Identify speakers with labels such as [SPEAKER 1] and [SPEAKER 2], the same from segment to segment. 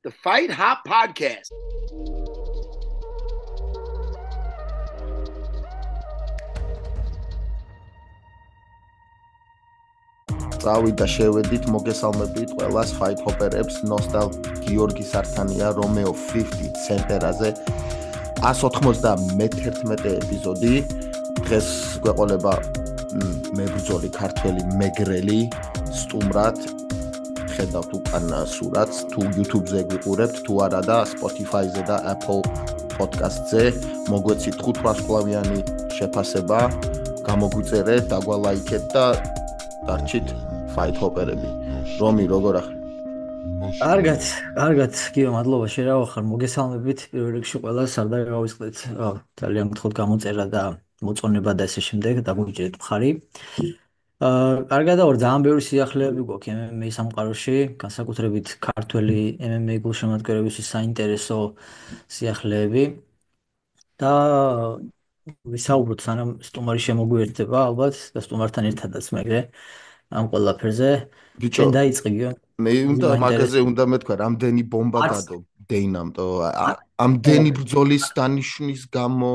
[SPEAKER 1] The Fight Hop Podcast.
[SPEAKER 2] წავიდა შევედით მოგესალმებით ყველას Fight Hopper-ებს ნოსტალ გიორგი სართანია რომეო 50 ცენტერაზე 191 ეპიზოდი დღეს გვეყოლება მებრძოლი ქართველი მეგრელი სტუმრად ხედავთ უკან სურათს თუ YouTube-ზე გვიყურებთ თუ არა და Spotify-ზე და Apple Podcast-ზე მოგვეცით 500 კლავიანი შეფასება გამოგვიწერეთ დაგვალაიქეთ და დარჩით Fight Hopper-ები. რომი როგორ ახლა?
[SPEAKER 3] კარგად, გიო, მადლობა შერავახარ. მოგესალმებით პირველ რიგში ყველას, არ დავისყდეთ. ძალიან გთხოვთ გამოწერა და მოწონება და ესე შემდეგ, დაგვიჭერეთ მხარი. კარგად და ძალიან ბევრი სიახლეები გვაქვს MMA სამყაროში, განსაკუთრებით ქართველი MMA გულშემატკივრებისთვის საინტერესო სიახლეები. და ვისაუბროთ სანამ სტუმარი შემოგვიერთდება ალბათ და სტუმართან ერთადაც მეგრე ამ ყველაფერზე. ჩვენ დაიწყიგიო.
[SPEAKER 2] მე მაგაზე უნდა მეთქვა, რამდენი ბომბა დადო დეინამ, ამდენი ბრძოლის დანიშვნის გამო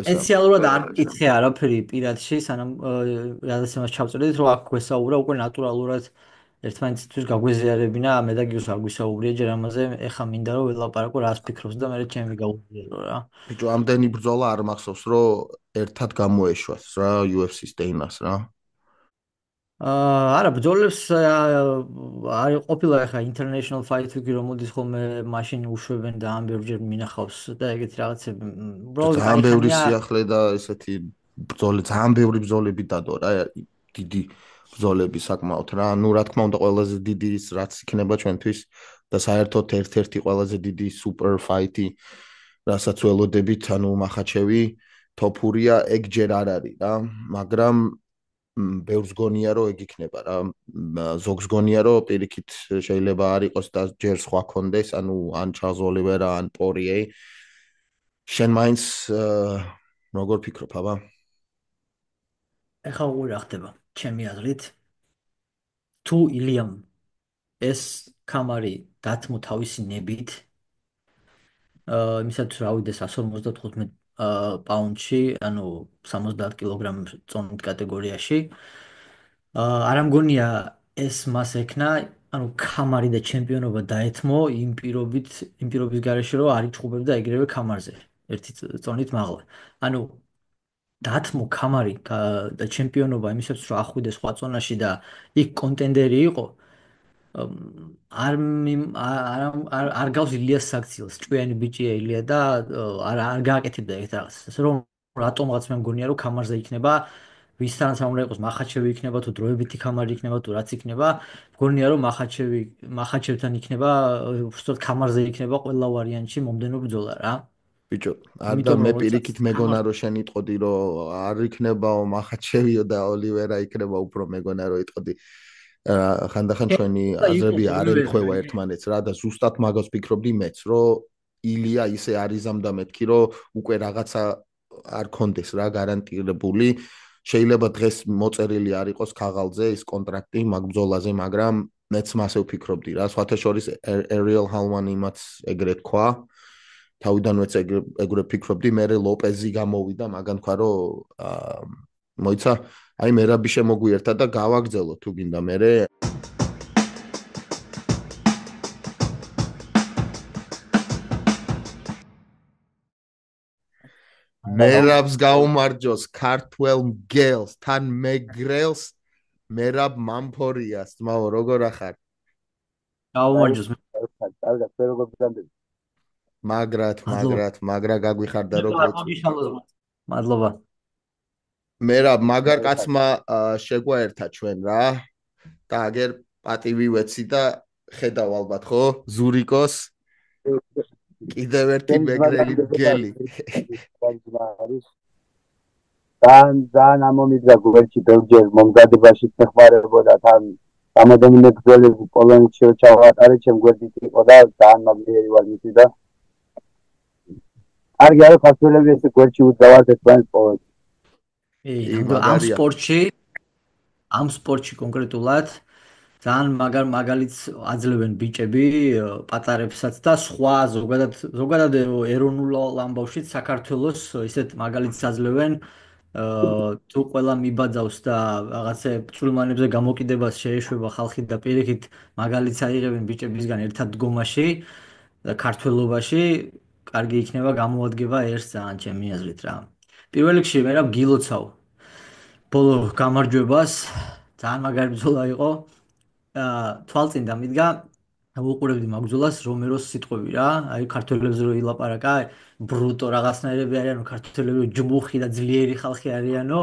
[SPEAKER 3] სპეციალურად არ მკითხე არაფერი პირადში, სანამ რადგან იმას ჩავწერდით, რომ აქ გვესაუბრა უკვე ნატურალურად ერთმანეთისთვის გაგვეზიარებინა, მე და გიოს არ გვისაუბრია ჯერ ამაზე, ეხა მინდა რომ ველაპარაკო რას ფიქრობს და მე ჩემი გაუძლიერო რა.
[SPEAKER 2] ბიჭო, ამდენი ბრძოლა არ მახსოვს, რომ ერთად გამოეშვას რა UFC-ს დეინას რა.
[SPEAKER 3] არა, ბრძოლებს არ ყოფილა ეხა International Fight Week-ი რომ მოდის ხოლმე მაშინ უშვებენ და ამ ბევრჯერ მინახავს და ეგეთი რაღაცები.
[SPEAKER 2] ძალიან ბევრი სიახლე და ესეთი ბრძოლები, ძალიან ბევრი ბრძოლები დადო რა, დიდი ბრძოლები საკმაოდ რა. ნუ რა თქმა უნდა ყველაზე დიდი ის რაც იქნება ჩვენთვის და საერთოდ ერთ-ერთი ყველაზე დიდი super fight-ი რასაც ველოდებით, ანუ მახაჩევი თოფურია, ეგ ჯერ არ არის რა, მაგრამ ბევრს გონია რომ ეგ იქნება რა. ზოგს გონია რომ პირიქით შეიძლება არ იყოს და ჯერ სხვა კონდეს, ანუ ან ჩარლზ ოლივერა, ან პორიე. შენ მაინც როგორ ფიქრობ, აბა?
[SPEAKER 3] ეხა უღარ რა ხდება ჩემი აზრით. თუ ილიამ ეს კამარი დათმო თავისი ნებით იმისათვის რა ვიდეს 155 პაუნდში, ანუ 70 კილოგრამ წონით კატეგორიაში. არ მგონია ეს მას ექნა, ანუ კამარი და ჩემპიონობა დაეთმო იმ პირობის გარეშე რომ არ იჩხუბებდა ეგრევე კამარზე ერთი წონით მაღლა. ანუ დათმო კამარი და ჩემპიონობა იმისათვის რომ ახვიდეს სხვა წონაში და იქ კონტენდერი იყო. არ გავს ილიას საქციელს, ჭკვიანი ბიჭია ილია და არ გააკეთებდა ეგეთ რაღაცას. ასე რომ რატომღაც მე მგონია რომ კამარზე იქნება, ვისთანაც არ უნდა იყოს, მახაჩევი იქნება თუ დროებითი კამარი იქნება თუ რაც იქნება, მგონია რომ მახაჩევთან იქნება, უბრალოდ კამარზე იქნება ყველა ვარიანტში მომდენო ბრძოლა რა.
[SPEAKER 2] ბიჭო, არ და მე პირიქით მეგონა რომ შენ იტყოდი რომ არ იქნებაო მახაჩევიო და ოლივერა იქნება, უფრო მეგონა რომ იტყოდი ხანდახან ჩვენი აზრები არ ემთხვევა ერთმანეთს რა და ზუსტად მაგას ფიქრობდი მეც, რომ ილია ისე არიზამდა მეთქი, რომ უკვე რაღაცა არ კონდეს რა გარანტირებული. შეიძლება დღეს მოწერილი არ იყოს ქაღალდზე ის კონტრაქტი მაგ ბრძოლაზე, მაგრამ მეც მასე ვფიქრობდი რა. სხვათა შორის Ariel Helwani იმაც ეგრე თქვა. თავიდანვეც ეგრე ფიქრობდი, მე ლოპეზი გამოვიდა, მაგან თქვა რომ მოიცა, აი მერაბი შემოგვიერთა და გავაგრძელო თუ გინდა მერე. მერაბს გაუმარჯოს ქართველ მგელს, თან მეგრელს, მერაბ მამფორიას, ძმაო, როგორ ახარ?
[SPEAKER 3] გაუმარჯოს.
[SPEAKER 4] კარგად, მე როგორ გამდები?
[SPEAKER 2] მაგრა გაგვიხარდა როგორ.
[SPEAKER 3] მადლობა.
[SPEAKER 2] მერაბ მაგარ კაცმა შეგვაერთა ჩვენ რა და აგერ პატივი ვეცი და ხედავ ალბათ ხო ზურიკოს კიდევ ერთი მეგრელი მგელი
[SPEAKER 4] ძალიან ამომიძრა გვერდში ბევრჯერ მომზადებაში ხმარებოდა თან რამოდენიმე ბრძოლები პოლონეთში ჩავატარე ჩემ გვერდით იყო და ძალიან მაგიერი ვარ მისი და კარგი არის ქართველები ესე გვერდში უძრავათ ერთმანეთს ყოველთვის.
[SPEAKER 3] ამ სპორტში კონკრეტულად ძალიან მაგალითს აძლევენ ბიჭები პატარებსაც და სხვა ზოგადად ეროვნულ ამბავშიც საქართველოს ისეთ მაგალითს აძლევენ თუ ყველა მიბაძავს და რაღაცე წვრილმანებზე გამოკიდებას შეეშვება ხალხი და პირიქით მაგალითს აიღებენ ბიჭებისგან ერთად დგომაში და ქართველობაში კარგი იქნება გამოადგება ერთს ძალიან ჩემი აზრით რა. პირველ რიგში მე რა გილოცავ ბოლო გამარჯვებას ძალიან მაგარი ბრძოლა იყო. თვალწინ დამიდგა უყურებდი მაგ ბრძოლას რომეროს სიტყვები რა, აი ქართველებზე რო ილაპარაკა, ბრუტო რაღაცნაირები არიანო, ქართველები ჯმუხი და ძლიერი ხალხი არიანო,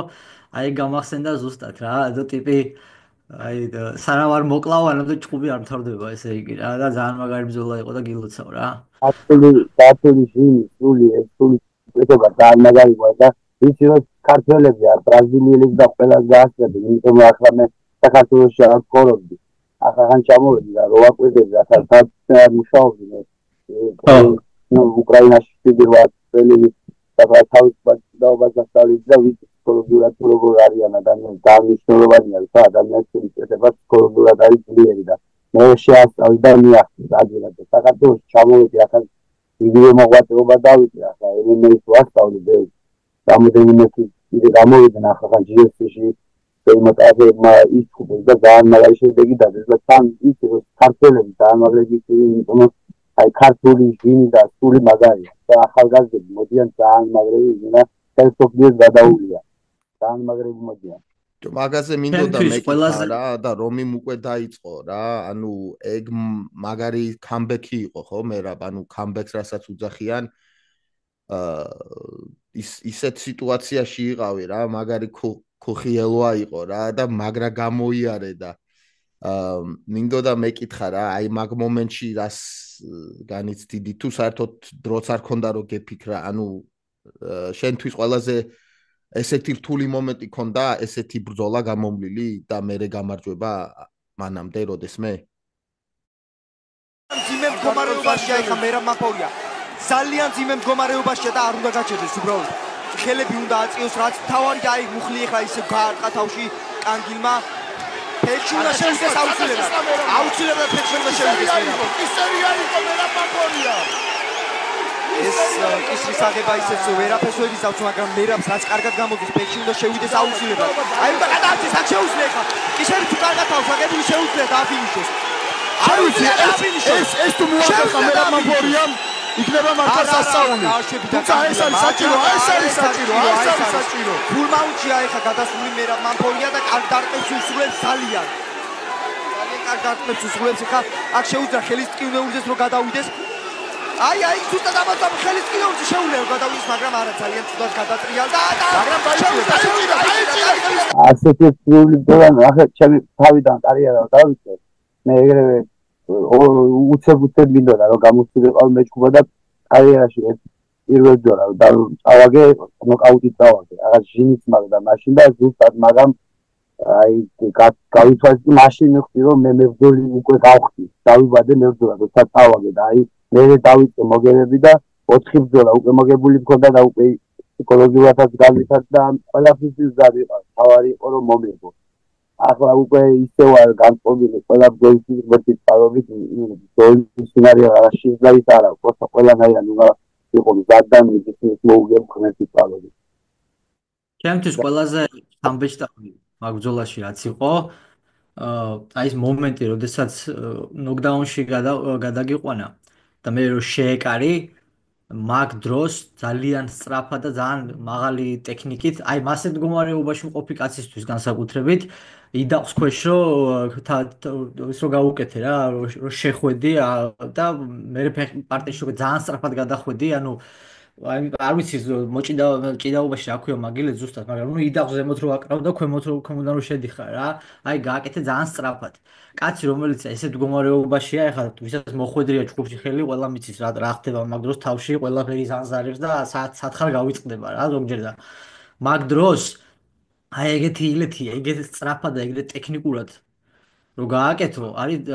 [SPEAKER 3] აი გამახსენდა ზუსტად რა, და ტიპი აი სანამ არ მოკლავანო და ჭუბი არ მთავრდება ესე იგი რა და ძალიან მაგარი ბრძოლა იყო და გილოცავ რა.
[SPEAKER 4] ქართული სული ეთობა ძალიან მაგარი იყო და ვიცი რომ ქართველები არ ბრაზილიელები და ყველა გაასწრები, იმიტომ რომ ახლა მე საქართველოში არ ვქორობდი. ახლა ჩამოვედი და რო აკვირდები ახლა მუშაობდი მე უკრაინაში პირველად წელი და თავის ბაზას დასწავლით და ვიცი ფსიქოლოგიურად როგორ არიან ადამიანები და მნიშვნელოვანია რომ ადამიანის შეხედება ფსიქოლოგიურად არის ძლიერი და მე შეასწავლე და მიახსნა ადგილად და საქართველოს ჩამოვედი ახლა ვიდეო მოღვაწეობა დავიწყე ახლა MMA-ს ვასწავლე და რამოდენიმე კიდე გამოვიდნენ ახლა GSP-ში მოტივებმა ისხუბეს და ძალიან მაგარი შედეგი დადეს და თან იცი რომ ქართველები ძალიან მაგარი იმიტომ რომ აი ქართული ჟინი და სული მაგარია და ახალგაზრდები მოდიან ძალიან მაგრები ინა ხელსოფლიოს გადაულია ძალიან მაგრები მოდიან
[SPEAKER 2] მაგაზე მინდოდა მეკითხა რა და რომიმ უკვე დაიწყო რა ანუ ეგ მაგარი კამბექი იყო ხო მე რა ანუ კამბექს რასაც უძახიან ისეთ სიტუაციაში იყავი რა მაგარი ხოხიელოა იყო რა და მაგრა გამოიარე და მინდოდა მეკითხა რა აი მაგ მომენტში რას განიცდიდი თუ საერთოდ დროც არ ქონდა რომ გეფიქრა ანუ შენთვის ყველაზე ესეთი რთული მომენტი ქონდა ესეთი ბრძოლა გამომვლილი და მერე გამარჯვება მანამდე როდესმე
[SPEAKER 5] ძიმე მდგომარეობაში აიხა მერაბ მაფაურია ძალიან ძიმე მდგომარეობაშია და არ უნდა გაჩერდეს უბრალოდ ხელები უნდა აწიოს რაც თავარი აი მუხლი ეხა ისე გაარტყა თავში კანგილმა ფეჩი უნდა შევიდეს აუცილებლად ფეჩი უნდა შევიდეს ისერია იყო მერაბ მაფაურია ეს ისრის აღება ისეც ვერაფერს ვერ იზავს მაგრამ მერაბს რაც კარგად გამოდის ფეჩი უნდა შევიდეს აუცილებლად აი უნდა გადაარჩეს აქ შეუძლია ეხა ისერი თუ კარგად თავს აგებული შეუძლია დააფინიშოს
[SPEAKER 6] ეს თუ მოახერხა მერაბ მაფაურიამ იქნება მართლა სასწაული. თუმცა ეს არის საჭირო.
[SPEAKER 5] ფულმაუნჩია ეხა გადასული მერაბ მამფორია და კარგ დარტყმებს უსრულებს ძალიან. ძალიან კარგ დარტყმებს უსრულებს ეხა აქ შეუძლია ხელის ტკივნეულიძეს რომ გადავიდეს. აი ზუსტად ამას ხელის ტკივნეულიძე შეუძლია რომ გადავიდეს მაგრამ არა ძალიან ცუდად გადატრიალ და მაგრამ
[SPEAKER 4] დაიჭირა. ასეთი სრული ბრძოლა ახლა ჩემი თავიდან კარიერა დავიწყე. მე ეგრევე უცებ მინდოდა რომ გამოსულიყავ მეჩქუბა და კარიერაში პირველ ბრძოლა და წავაგე ნოკაუტით წავაგე რაღაც ჟინიც მაგდა მაშინ და ზუსტად მაგრამ აი გავითვალისწინე მაშინ მივხვდი რომ მე მებრძოლი უკვე გავხდი დავიბადე მებრძოლა და წავაგე და აი მე დავიწყე მოგებები და 4 ბრძოლა უკვე მოგებული მქონდა და უკვე ფსიქოლოგიურადაც განვითარ და ყველაფრის ზარი იყო თავარი იყო რომ მომიგო ახლა უკვე ისევ არ განწყობილი ყველა ბრძოლის მოწით წავობით ბრძოლის სცენარია რა შეიძლება არა ყველანაირად უნდა იყო ზადან ის მოუგებ ხმეთი წავებით
[SPEAKER 3] ჩემთვის ყველაზე სამბეჭდავი მაგ ბრძოლაში რაც იყო აი ეს მომენტი როდესაც ნოკდაუნში გადაგიყვანა და მე რო შეეკარი მაგ დროს ძალიან სწრაფად და ძალიან მაღალი ტექნიკით აი მასეთ მდგომარეობაში მყოფი კაცისთვის განსაკუთრებით იდაყს ქვეშ რომ ის რო გავუკეთე რა რო შეხვედი და მე პარტიაში ძალიან სწრაფად გადახვედი ანუ აი არ ვიცი ჭიდაობაში რა ქვია მაგილე ზუსტად მაგრამ ნუ იდაყს ზემოთ რო აკრავ და ქვემოდან რო შედიხარ რა აი გააკეთე ძალიან სწრაფად კაცი რომელიც ესეთ მდგომარეობაშია ეხლა ვისაც მოხვედრია ჭკუპში ხელი ყველა მიცის რა ხდება მაგ დროს თავში ყველაფერი ზანზარებს და სათხარ გავიწყდება რა ზოგჯერ და მაგ დროს აი ეგეთი ილეთია ეგეთი სწრაფად და ეგრე ტექნიკურად რო გააკეთო არის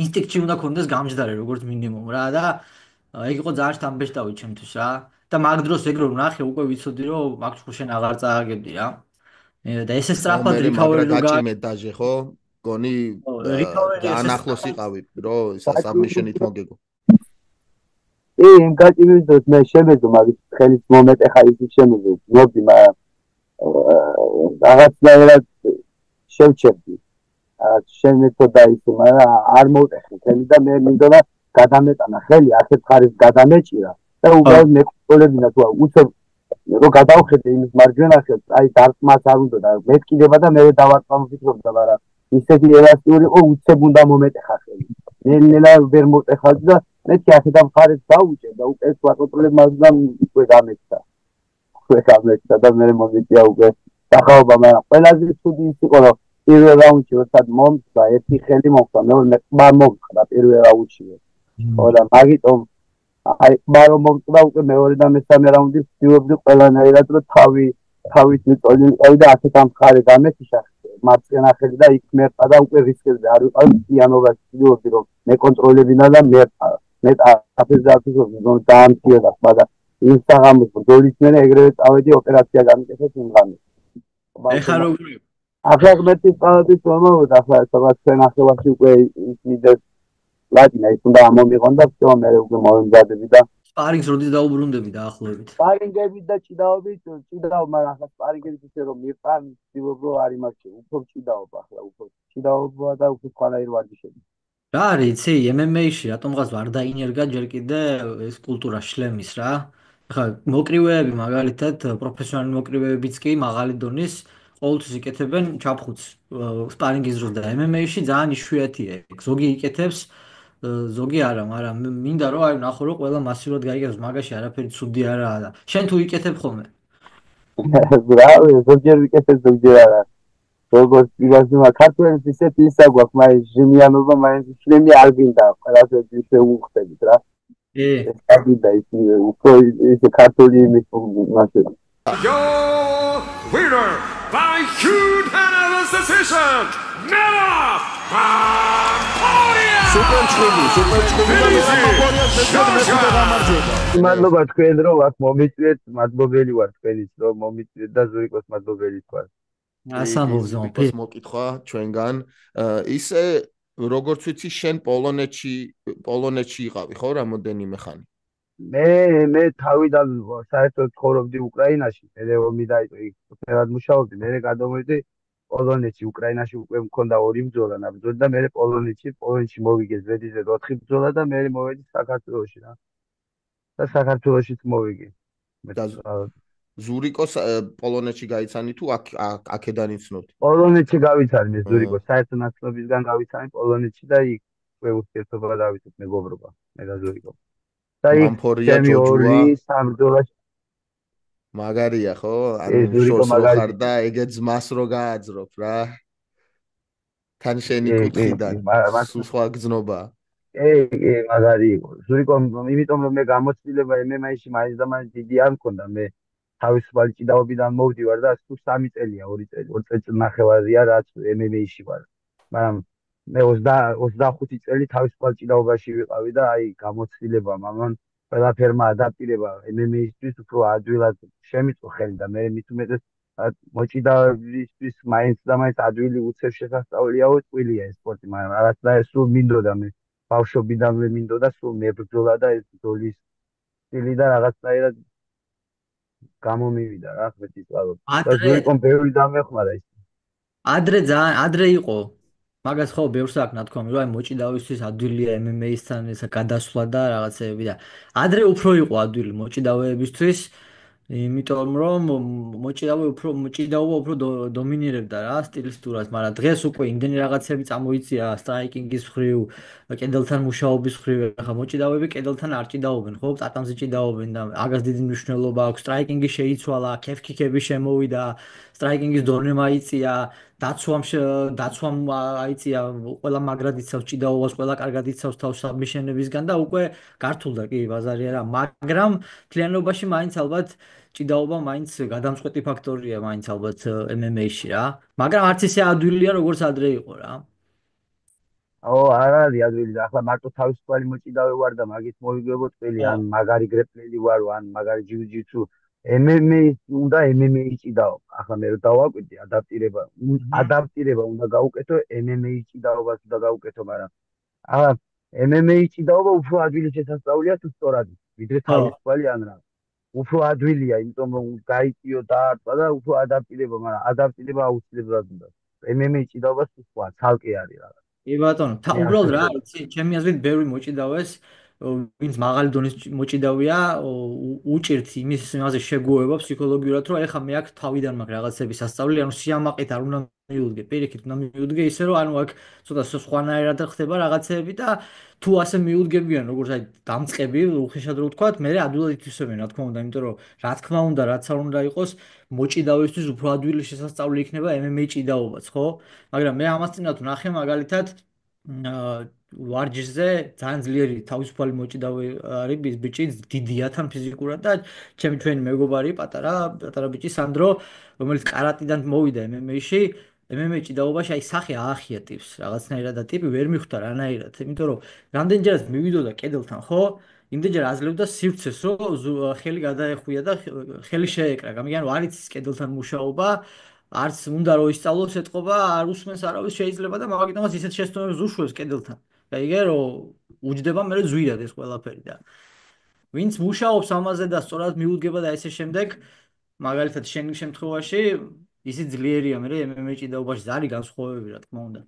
[SPEAKER 3] ინსტინქტი უნდა კონდეს გამჯდარი როგორც მინიმუმ რა და ეგ იყო ძალიან შთამბეჭდავი ჩემთვის რა. და მაგ დროს ეგ რომ ნახე უკვე ვიცოდი რომ მაგ ჩხუბს შენ აღარ წააგებდი რა. და ესე
[SPEAKER 2] ხო
[SPEAKER 3] სწრაფად
[SPEAKER 2] მე მაგრა
[SPEAKER 3] რიკავერი რო
[SPEAKER 2] გაჭიმე დაჟე ხო? გონი
[SPEAKER 3] რიკავერი ესე
[SPEAKER 2] განახლოს იყავი რომ საბმიშენით მოგეგო.
[SPEAKER 4] იმ გაჭიმის დროს მე შემეძო მაგის ხელის მომეტეხა ის შემეძო მოვდი მაგრამ რაღაცნაირად შევჩერდი შემეცოდა ისე მაგრამ არ მოვტეხი ხელი და მე მინდოდა გადამეტანა ხელი ასეთ ხარის გადამეჭირა და უბრალოდ მეკონტროლებინა თუ უცებ რო გადავხედე იმის მარჯვენა ხელს აი დარტყმაც არ უნდა და მეთკიდება და მე დავარწმუნებდა მაგრამ ისეთი ელასტიური იყო უცებ უნდა მომეტეხა ხელი ნელა ვერ მოვტეხავდი და მეთქი აქედან ხარეს დაუჭე და უკვე ეს ვაკონტროლებ მაგრამ უკვე გამეცა და მე მომიწია უკვე სახაობა მაგრამ ყველაზე ცუდი ის იყო რომ პირველ რაუნდში როდესაც მომწვა ერთი ხელი მომხდა მეორე ყბა მომხდა პირველ რაუნდში ხო და მაგიტომ აი მაგრამ მომწვა უკვე მეორე და მესამე რაუნდი ვცდილობდი ყველანაირად რომ თავის მიწოლიყავი და ასეთ ამ ხარე გამეთიშა მარცხენა ხელი და იქ მერყა და უკვე რისკებზე არ ვიყავ პიანობაში ვცდილობდი რომ მეკონტროლებინა და მე აფიზდაფის რომ დაამტკიცა და იმ საღამოს ბრძოლის მერე ეგრევე წავედი ოპერაცია გამიკეთეთ იმ ღამეს
[SPEAKER 3] ეხლა როგორ
[SPEAKER 4] ახლა ღმერთის წყალობით მომავდა ახლა სადაც ნახევარში უკვე ისმიდეს ლატინა ის უნდა მომიყონ და всё მე უკვე მომზადები და
[SPEAKER 3] სპარინგს როდის დაუბრუნდები დაახლოებით
[SPEAKER 4] სპარინგებით და ჭიდაობით ჭიდაობ მაგრამ ახლა სპარინგებით ისე რომ მიყარ ვცდილობ რომ არ იმარჩე უფრო ჭიდაობ ახლა უფრო ჭიდაობა და უფრო სხვანაირ ვარჯიშები
[SPEAKER 3] რა არის იცი MMA-ში რატომღაც ვარ დაინერგა ჯერ კიდე ეს კულტურა შლემის რა ხა მოკრივეები მაგალითად პროფესიონალი მოკრივეებიც კი მაღალი დონის ყოველთვის იკეთებენ ჩაფხუts სპარინგის დროს და MMA-ში ძალიან იშვიათია ეგ ზოგი იკეთებს ზოგი არა მაგრამ მინდა რომ აი ნახო რომ ყველა მასიურად გაიგებს მაგაში არაფერი ცუდი არაა და შენ თუ იკეთებ ხოლმე
[SPEAKER 4] ბრავო ზოგჯერ ვიკეთებ ზოგჯერ არა როგორც იგაზმა ქართველებს ისეთი ისა გვაქვს მაინც ჟიმიანობა მაინც შლემი არ გინდა ყველასე ისე უხდებით რა ეს აგიდა ისე უფრო ისე ქართული იმის მასე
[SPEAKER 7] Your winner by unanimous decision Nela Mamporia
[SPEAKER 6] სუპერჩხუბი
[SPEAKER 4] მადლობა თქვენ რომ აქ მომიწვიეთ მადლობელი ვარ თქვენიც რომ მომიწვიეთ და ზურიკოს მადლობელი ვარ
[SPEAKER 3] ასამბობ
[SPEAKER 2] მოკითხვა ჩვენგან ისე როგორც ვიცი შენ პოლონეთში იყავი ხო რამოდენიმე ხანი
[SPEAKER 4] მე თავიდან საერთოდ ცხოვრობდი უკრაინაში მე ომი დაიწყო იქ ფერად მუშაობდი მე გადავედი პოლონეთში უკრაინაში უკვე მქონდა ორი ბრძოლა ნაბრძოლი და მე პოლონეთში მოვიგე ზედიზე 4 ბრძოლა და მე მოვედი საქართველოში რა და საქართველოშიც მოვიგე
[SPEAKER 2] ზურიკოს პოლონეთში გაიცანი თუ აქედან იცნობდი
[SPEAKER 4] პოლონეთში გავიცანი მე ზურიკოს საერთო ნაცნობისგან გავიცანი პოლონეთში და იქ უკვე ურთიერთობა დავიწყეთ მეგობრობა მე და ზურიკო და იქ ჩემი ორი სამბრძოლაში
[SPEAKER 2] მაგარია ხო ანუ შორს რო ხარ და ეგეც მას რო გააძრობ რა თან შენი კუთხიდან სხვა გზნობა
[SPEAKER 4] მაგარი იყო ზურიკო იმიტომ რომ მე გამოცდილება MMA-ში მაინც და მაინც დიდი არ მქონდა მე თავისუფალი ჭიდაობიდან მოვდივარ და თუ 3 წელია 2 წელი ნახევარია რაც MMA-ში ვარ მაგრამ მე 25 წელი თავისუფალ ჭიდაობაში ვიყავი და აი გამოცდილება მამან ყველაფერმა ადაპტირება MMA-ისთვის უფრო ადვილად შემიწყო ხელი და მე მით უმეტეს მოჭიდავებისთვის მაინც და მაინც ადვილი უცებ შესასწავლიაო წვილია ეს სპორტი მაგრამ არასდროს სულ მინდოდა მე ბავშვობიდანვე მინდოდა სულ მებრძოლა და ეს ბრძოლის სტილი და რაღაცნაირად გამომივიდა რა ხმეთი წყალობ და ზურიკომ ბევრი დამეხმარა ის
[SPEAKER 3] ადრე იყო მაგას ხო ბევრს აქვს ნათქვამი რომ აი მოჭიდავისთვის ადვილია MMA-სთან ესა გადასვლა და რაღაცეები და ადრე უფრო იყო ადვილი მოჭიდავეებისთვის იმიტომ რომ მოჭიდაობა უფრო დომინირებდა რა სტილისტურად, მაგრამ დღეს უკვე იმდენი რაღაცები წამოიწია სტრაიკინგის მხრივ, კედელთან მუშაობის მხრივ, ხა მოჭიდავები კედელთან არ ჭიდაობენ, ხო? ტატამზე ჭიდაობენ და აგას დიდი მნიშვნელობა აქვს. სტრაიკინგი შეიცვალა, ქეფქიქები შემოვიდა, სტრაიკინგის დონე მაიწია, დაცვამ აიწია, ყველა მაგრად იცავს ჭიდაობას, ყველა კარგად იცავს თავს საბმიშენებისგან და უკვე გართულდა კი ბაზარი არა, მაგრამ მთლიანობაში მაინც ალბათ ჭიდაობა მაინც გადამწყვეტი ფაქტორია მაინც ალბათ MMA-ში რა. მაგრამ არც ისე ადვილია როგორც ადრე იყო რა.
[SPEAKER 4] არ არის ადვილი და ახლა მარტო თავისუფალი მოჭიდავე ვარ და მაგით მოვიგებო წელი ან მაგარი გრეპლერი ვარ ან მაგარი ჯიუ-ჯიტსუ MMA უნდა MMA ჭიდაო. ახლა მე რო დავაკვირდი ადაპტირება უნდა გაუკეთო MMA ჭიდაობას უნდა გაუკეთო, მაგრამ ახლა MMA ჭიდაობა უფრო ადვილი შესასწავლია თუ სწორად ვიდრე თავისუფალი ან რა. უფრო ადვილია, იმიტომ რომ გაიწიო დაარტყა და უფრო ადაპტირება, მაგრამ ადაპტირება აუცილებლად უნდა. MMA ჭიდაობა სხვა ცალკე არის რა.
[SPEAKER 3] კი ბატონო, უბრალოდ რა, იცი, ჩემი აზრით ბევრი მოჭიდავეს, ვინც მაღალი დონის მოჭიდავია, უჭირთ იმაზე შეგუება ფსიქოლოგიურად, რომ ეხლა მე აქ თავიდან მაქვს რაღაცები სასწავლი, ანუ სიამაყით არ უნდა მიუდგე, პირიქით უნდა მიუდგე ისე, რომ ანუ აქ ცოტა სხვანაირად ხდება რაღაცეები და თუ ასე მიუდგებიან, როგორც აი დამწყები, უხეშად რო ვთქვათ, მე ადვილად ითვისებენ, რა თქმა უნდა, იმიტომ რომ რა თქმა უნდა, რაც არ უნდა იყოს, მოჭიდავისთვის უფრო ადვილი შესასწავლი იქნება MMA ჭიდაობაც, ხო? მაგრამ მე ამას წინათ ვნახე მაგალითად ვარჯიშზე ძალიან ძლიერი თავისუფალი მოჭიდავე არის ბიჭი, დიდია თან ფიზიკურად და ჩვენი მეგობარი პატარა ბიჭი სანდრო, რომელიც კარატიდან მოვიდა MMA-ში, MMA ჭიდაობაში აი სახე აახია ტიპს, რაღაცნაირად და ტიპი ვერ მიხვდა რანაირად, იმიტომ რომ რამდენჯერაც მივიდოდა კედელთან, ხო? იმდენჯერ აძლევდა სივრცეს, რომ ხელი გადაეხვია და ხელი შეეკრა. გამიგან არ იცის კედელთან მუშაობა, არც უნდა რომ ისწავლოს ეთყობა, არ უსმენს არავის შეიძლება და მაგიტომაც ისეთ შეცდომებს უშვებს კედელთან. გაიგე რომ უჯდება მე ზვირად ეს ყველაფერი და ვინც მუშაობს ამაზე და სწორად მიუდგება და ესე შემდეგ, მაგალითად შენ შემთხვევაში ისიც ძლიერია მე MMA ჭიდაობაში არის განსხვავებები რა თქმა უნდა.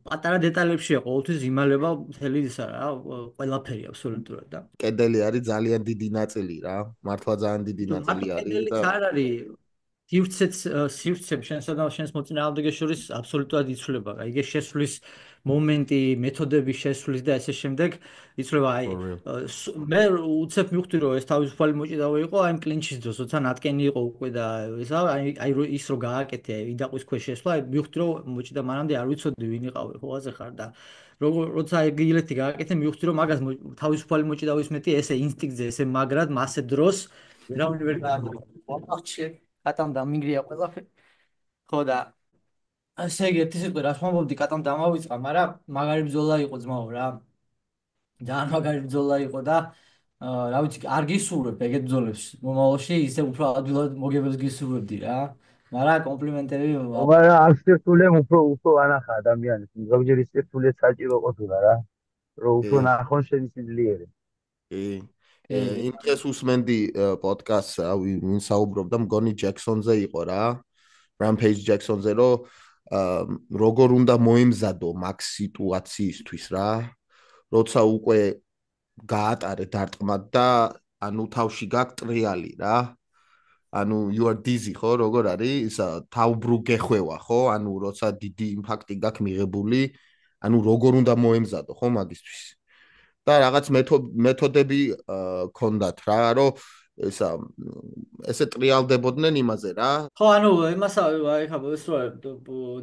[SPEAKER 3] პატარა დეტალებშია ყოველთვის იმალება მთელი ისა რა, ყველაფერი აბსოლუტურად და
[SPEAKER 2] კედელი არის ძალიან დიდი ნაწილი რა, მართლა ძალიან დიდი ნაწილი არის და
[SPEAKER 3] კედელი არ არის სივრცებს შენსა და შენს მოწინააღმდეგეს შორის აბსოლუტურად იცვლება. აიგე შესვლის მომენტი, მეთოდები შესვლის და ესე შემდეგ იცვლება. აი მე უცებ მივხვდი რომ ეს თავისუფალი მოჭიდავე იყო, აი კლინჩის დროს, როცა ნატკენი იყო უკვე და ისა აი ის რო გააკეთე, იდაყვის ქვეშ შესვლა, მივხვდი რომ მოჭიდა მანამდე არ ვიცოდი ვინ იყავი, ხო ასე ხარ და როცა ეგილეთი გააკეთე, მივხვდი რომ მაგას თავისუფალი მოჭიდავის მეტი ესე ინსტინქტზე, ესე მაგრად მასე დროს ვერავინ ვერ გააკეთე. კატამ დამიგრია ყველაფერი. ხო და ასე იგი ერთი სიტყვით რა ვამბობდი, კატამ დამავიწყა, მაგრამ მაგარი ბრძოლა იყო ძმაო რა. ძალიან მაგარი ბრძოლა იყო და რა ვიცი, არ გისურვებ ეგეთ ბრძოლებს. მომავალში ისე უფრო ადვილად მოგებებს გისურვებდი რა. მაგრამ კომპლიმენტები
[SPEAKER 4] მაგრამ ამ სირთულემ უფრო ანახა ადამიანის. ზოგჯერ ის სირთულე საჭირო ყოფილა რა. რომ უფრო ნახონ შენი სიძლიერე.
[SPEAKER 2] კი. იმ დღეს უსმენდი პოდკასტს, ვინ საუბრობდა მგონი ჯექსონზე იყო რა. Rampage Jackson-ზე რომ როგორ უნდა მოემზადო მაგ სიტუაციისთვის რა. როცა უკვე გაატარე დარტყმა და ანუ თავში გაქვს ტრიალი რა. ანუ you are dizzy ხო, როგორ არის? თავბრუ გეხვევა ხო? ანუ როცა დიდი იმპაქტი გაქვს მიღებული, ანუ როგორ უნდა მოემზადო ხო მაგისთვის. და რაღაც მეთოდები ქონდათ რა, რომ ესე ტრიალდებოდნენ იმაზე რა.
[SPEAKER 3] ხო, ანუ იმას აი ხა ეს რა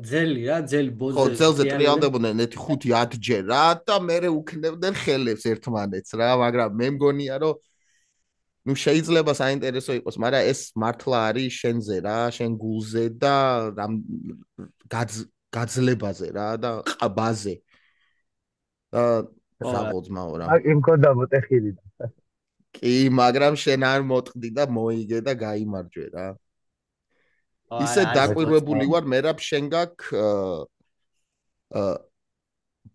[SPEAKER 3] ძელი რა, ძელი ბოზე.
[SPEAKER 2] ხო, ძელზე ტრიალდებოდნენ 5-10 ჯერ რა და მერე უქნებდნენ ხელებს ერთმანეთს რა, მაგრამ მე მგონია რომ ნუ შეიძლება საინტერესო იყოს, მაგრამ ეს მართლა არის შენზე რა, შენ გულზე და გაძლებაზე რა და ყბაზე. და საბოძმაო რა.
[SPEAKER 4] აი იმქონდა მოტეხილი და
[SPEAKER 2] კი, მაგრამ შენ არ მოტყდი და მოიგე და გაიმარჯვე რა. ისე დაკვირვებული ვარ, მე რა შენ გაქვს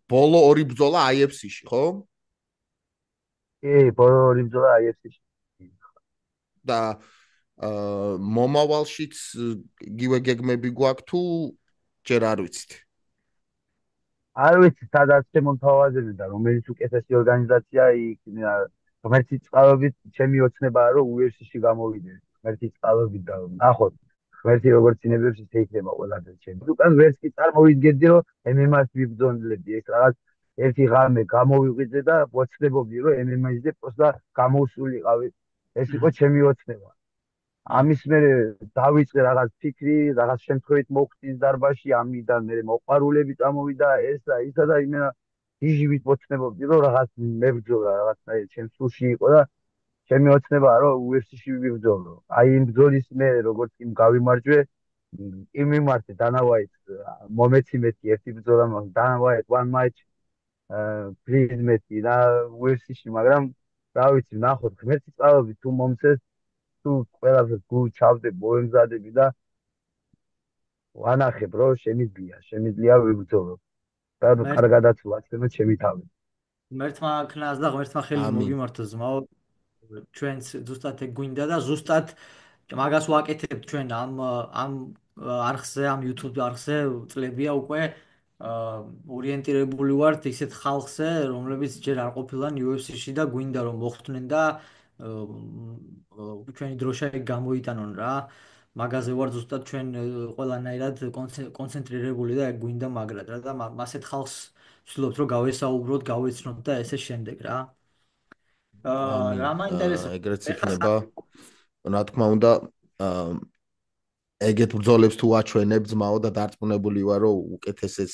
[SPEAKER 2] ბოლო ორი ბრძოლა IFC-ში, ხო?
[SPEAKER 4] კი, ბოლო ორი ბრძოლა IFC-ში.
[SPEAKER 2] და მომავალშიც იგივე გეგმები გვაქვს თუ ჯერ არ ვიცით?
[SPEAKER 4] არ ვიცი, სადაც შემოთავაზები და რომელიც უკეთესი ორგანიზაცია იქ ღმერთის წყალობით ჩემი ოცნებაა რომ UFC-ში გამოვიდე. ღმერთის წყალობით და ნახოთ. ღმერთი როგორც წინებებს ისე იქნება ყველადაც ჩემი. უკან ვერც კი წარმოვიდგენდი რომ MMA-ს ვიბრძოლები. ეს რაღაც ერთი ღამე გამოვიღვიძე და ვოცნებობდი რომ MMA-ზე პროსტა გამოვსულიყავი. ეს იყო ჩემი ოცნება. ამის მერე დავიწყე რაღაც ფიქრი, რაღაც შემთხვევით მოხდის დარბაში, ამიდან მერე მოყარულები წამოვიდა, ესა ისა და იმენა იჟივით მოწნებობდი რომ რაღაც მებრძოლა რაღაცნაირად ჩემს სულში იყო და ჩემი ოცნებაა რომ UFC-ში ვიბრძოლო. აი იმ ბრძოლის მე როგორც იმ გავიმარჯვე, იმ მიმართე Dana White მომეციმეთი ერთი ბრძოლა მოხდა Dana White one match please მეტი და UFC-ში, მაგრამ რა ვიცი, ნახოთ ღმერთის წყალობით თუ მომცეს, თუ ყველაფერს გულ ჩავდე, მოემზადები და ვანახებ, რომ შემიძლია ვიბრძოლო. და კარგადაც ვაცნო ჩემი თავი.
[SPEAKER 3] ღმერთმა ქნას და ღმერთმა ხელი მოგიმართო ზმაო. ჩვენც ზუსტად ეგ გვინდა და ზუსტად მაგას ვაკეთებთ ჩვენ ამ არხზე, ამ YouTube არხზე წლებია უკვე ორიენტირებული ვართ ისეთ ხალხზე, რომლებიც ჯერ არ ყოფილან UFC-ში და გვინდა რომ მოხვდნენ და ჩვენი დროშა გამოიტანონ რა. მაგაზე ვარ ზუსტად ჩვენ ყველანაირად კონცენტრირებული და ეგ გვინდა მაგრად რა და ასეთ ხალხს ვცდილობთ რომ გავესაუბროთ, გავეცნოთ და ესე შემდეგ რა. რა მაინტერესებს?
[SPEAKER 2] ეგრეც იქნება. რა თქმა უნდა, ეგეთ ბრძოლებს თუ აჩვენებ ძმაო და დარწმუნებული ვარ რომ უკეთესეს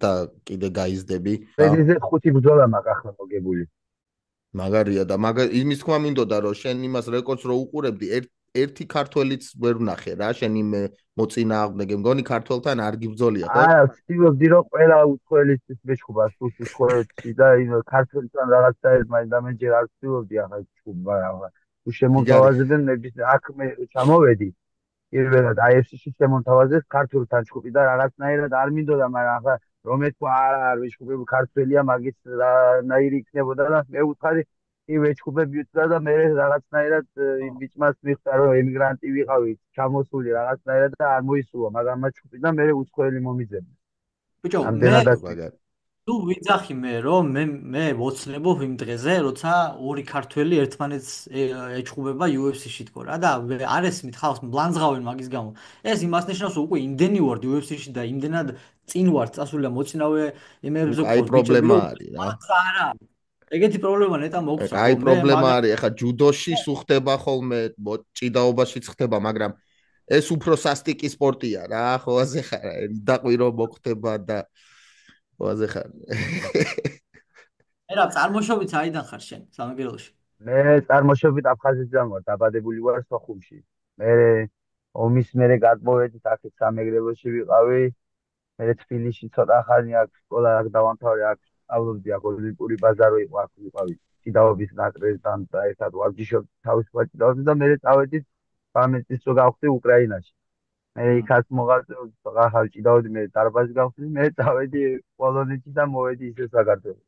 [SPEAKER 2] და კიდე გაიზდები.
[SPEAKER 4] ეს 5 ბრძოლა მაქვს ახლა მოგებული.
[SPEAKER 2] მაგარია და იმის თქმა მინდოდა რომ შენ იმას რეკორდს რო უყურებდი, ერთი ქართველიც ვერ ვნახე რა, შენ იმ მოწინააღმდეგე მგონი ქართველთან არ გიბრძოლია, ხო?
[SPEAKER 4] არა, ვცდილობდი რომ ყველა უცხოელისთვის მეჩხუბა, უცხოეთში და ქართველთან რაღაცა მაინდამე ჯერ არ ვცდილობდი ახლა ჩხუბა, მაგრამ თუ შემოთავაზებენ აქ მე ჩამოვედი. პირველად AFC-ში შემოთავაზეს ქართულთან ჩხუბი და რაღაცნაირად არ მინდოდა, მაგრამ ახლა რომ ეთქვა არა არ ვეჩხუბები ქართველია, მაგის რანაირი იქნებოდა და მე ვუთხარი კი ვეჩხუბები უცდა და მე რაღაცნაირად იმ ბიჭმას მიხდა რომ ემიგრანტი ვიყავი, ჩამოსული რაღაცნაირად და არ მოისურვა, მაგრამ მაჩხუბი და მე უცხოელი მომიძებნა.
[SPEAKER 3] ბიჭო, მე თუ ვიძახი მე რომ მე ვოცნებობ იმ დღეზე, როცა ორი ქართველი ერთმანეთს ეჩხუბება UFC-ში თქო რა და არ ესმით ხალხს მლანძღავენ მაგის გამო. ეს იმას ნიშნავს უკვე იმდენი ვარ UFC-ში და იმდენად წინ ვარ წასული და მოწინავე იმერებზე
[SPEAKER 2] აი პრობლემა არის რა.
[SPEAKER 3] არა. ეგეთი პრობლემა ნეტა მოგწონს.
[SPEAKER 2] აი პრობლემა არის, ეხა ჯუდოში ხდება ხოლმე, ჭიდაობაშიც ხდება, მაგრამ ეს უფრო სასტიკი სპორტია რა, ხო ასე ხარ, დაყვირო მოხდება და ვაზე ხარ.
[SPEAKER 3] ერა წარმოშობით აიდან ხარ შენ სამეგრელოში?
[SPEAKER 4] მე წარმოშობით აფხაზეთიდან ვარ, დაბადებული ვარ სოხუმში. მე ომის მერე გადმოვედი აქეთ სამეგრელოში ვიყავი. მე თბილისში ცოტა ხანი აქ სკოლა აქ დავამთავრე, აქ სწავლობდი, აქ ოლიმპიური ბაზარო იყო, აქ ვიყავი ჭიდაობის ნაკრებთან და ერთად ვარჯიშობ თავისუფალ ჭიდაობაში და მე წავედი 13 წლის რო გავხდი უკრაინაში. მე იქაც მოღწევ ახალ ჭიდაობდი, მე დარბაზი გავხდი, მე წავედი პოლონეთში და მოვედი ისე საქართველოს.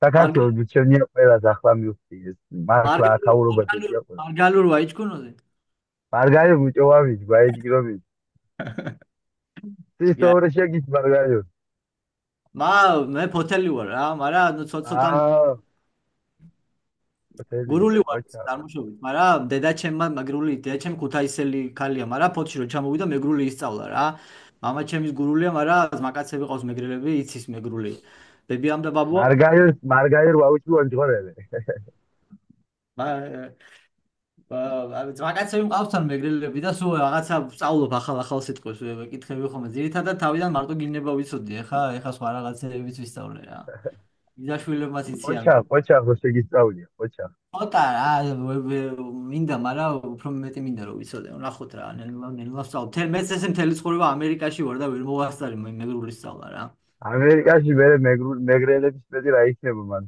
[SPEAKER 4] საქართველოს ჩემია ყველას ახლა მივხვდი ეს. მართლა ახაურობა შეჭია ყველა.
[SPEAKER 3] მარგალურ ვაიჩქუნოდი?
[SPEAKER 4] მარგალურ უჭოვავი, ვაიჩქრობი. ისტორია შეგის მარგალურ.
[SPEAKER 3] მე ფოთელი ვარ რა, მაგრამ ცოტა გურული ვარ წარმოშობით, მაგრამ დედაჩემმა მეგრული, დედაჩემ ქუთაისელი ქალია, მაგრამ ფოთში რო ჩამოვიდა მეგრული ისწავლა რა. მამა ჩემის გურულია, მაგრამ ზმაკაცები ყავს მეგრელები, იცის მეგრული. ბებიამ და ბაბუა
[SPEAKER 4] მარგალურ ვაუჩუან ჯღორელე.
[SPEAKER 3] ზმაკაცები მყავთან მეგრელები და სულ რაღაცა სწავლობ ახალ სიტყვებს ვეკითხები ხოლმე. ძირითადად თავიდან მარტო გინება ვიცოდი, ეხა სხვა რაღაცებიც ვისწავლე რა. იზაშვილებმაც იციან.
[SPEAKER 4] ყოჩა რო შეგისწავლია, ყოჩა.
[SPEAKER 3] ცოტა რა, მინდა, მაგრამ უფრო მეტი მინდა რომ ვიცოდე. ნახოთ რა, ნელა ვსწავლობ. მეც ესე მთელი ცხოვრება ამერიკაში ვარ და ვერ მოვასწარი მეგრული სწავლა რა.
[SPEAKER 4] ამერიკაში მე მეგრელების მეტი რა იქნება მან.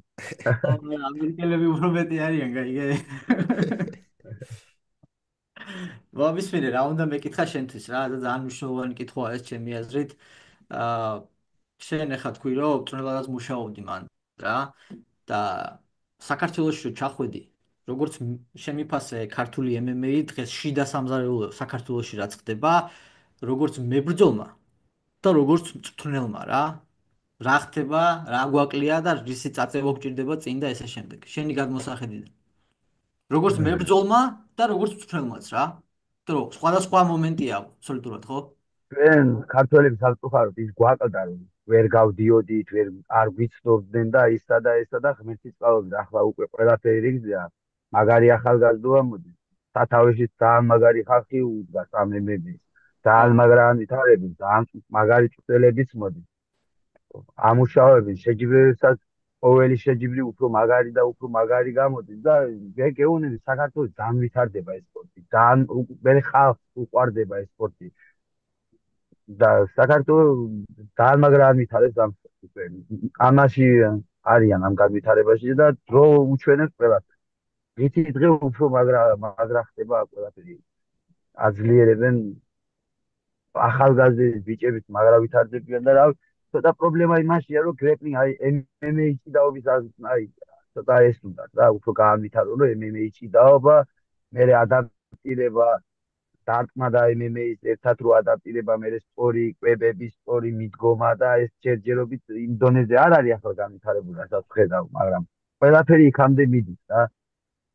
[SPEAKER 3] ამერიკელები უფრო მეტი არიან, გაიგე. ვაბისმენე რა უნდა მეკითხა შენთვის რა, და ძალიან მნიშვნელოვანი კითხვაა ეს ჩემი აზრით. შენ ახლა თქვი რომ უწნელადაც მუშაობდი მან რა და საქართველოში რო ჩახვედი, როგორც შემიფასე ქართული MMA დღეს შიდა სამზარეულო საქართველოში რაც ხდება, როგორც მებრძოლმა და როგორც მწვრთნელმა რა ხდება, რა გვაკლია და რისი წაწევა გჭირდება წინ და ესე შემდეგ. შენი გადმოსახედიდან. როგორც მებრძოლმა და როგორც მწვრთნელმაც რა. დრო სხვადასხვა მომენტია აბსოლუტურად, ხო?
[SPEAKER 4] ჩვენ ქართველები სამწუხაროდ ის გვაკლდა რომ ვერ გავდიოდით, ვერ არ ვიცნობდნენ და ისა და ღმერთის წყალობით ახლა უკვე ყველაფერი რიგზეა. მაგარი ახალგაზრდობა მოდის. სათავეში ძალიან მაგარი ხალხი უდგას ამ MMA-ს. ძალიან მაგრანი თარები, ძალიან მაგარი წვრთნელებიც მოდის. ამუშავებენ, შეჯიბრებებსაც ყოველი შეჯიბრი უფრო მაგარი და უფრო მაგარი გამოდის და გეუბნები საქართველოს ძალიან ვითარდება ეს სპორტი. ძალიან მე ხალხს უყვარდება ეს სპორტი. და საქართველოს ძალიან მაგრა ვითარებს ამ სპორტში. ამაში არიან ამ განვითარებაში და დრო უჩვენებს ყველას. რითი დღე უფრო მაგრა ხდება ყველაფერი. აძლიერებენ ახალგაზრდა ბიჭებით მაგრა ვითარდებიან და რა ცოტა პრობლემა იმაშია რომ გრეპლინგ აი MMA ჭიდაობის აი ცოტა ეს უნდა რა უფრო განვითარო რომ MMA ჭიდაობა მე ადაპტირება დარტყმა და MMA-ის ერთად რო ადაპტირება მე სწორი კვებების სწორი მიდგომა და ეს ჯერჯერობით იმ დონეზე არ არის ახლა განვითარებული რასაც ხედავ მაგრამ ყველაფერი იქამდე მიდის რა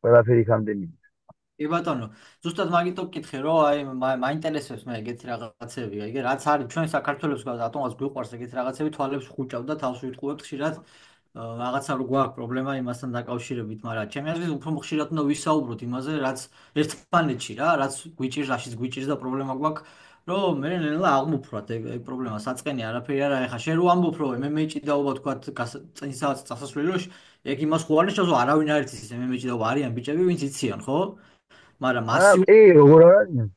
[SPEAKER 4] ყველაფერი იქამდე მიდის
[SPEAKER 3] კი ბატონო, ზუსტად მაგითო ვკითხე, რომ აი მაინტერესებს მე ეგეთი რაღაცები, აი რაც არის ჩვენ საქართველოს რატომაც გვიყვარს ეგეთი რაღაცები, თვალებს ხუჭავ და თავს ვიტყუებთ ხშირად რაღაცა რო გვაქვს პრობლემა იმასთან დაკავშირებით, მაგრამ ჩემი აზრით უფრო ხშირად უნდა ვისაუბროთ იმაზე, რაც ერთმანეთში რა, რაც გვიჭირს, რაშიც გვიჭირს და პრობლემა გვაქვს, რომ მე ნელა აღმოფრათ ეგ პრობლემა საწყენი არაფერი არა, ეხა შენ რო ამბობ, რომ MMA ჭიდაობა თქვა წინსააც წასასვლელოში, ეგ იმას ხო არ ნიშნავს, რომ არავინ არ იცის MMA ჭიდაობა არიან ბიჭები, ვინც იციან, ხო? მაგრამ მასიურად
[SPEAKER 4] კი როგორ არიან?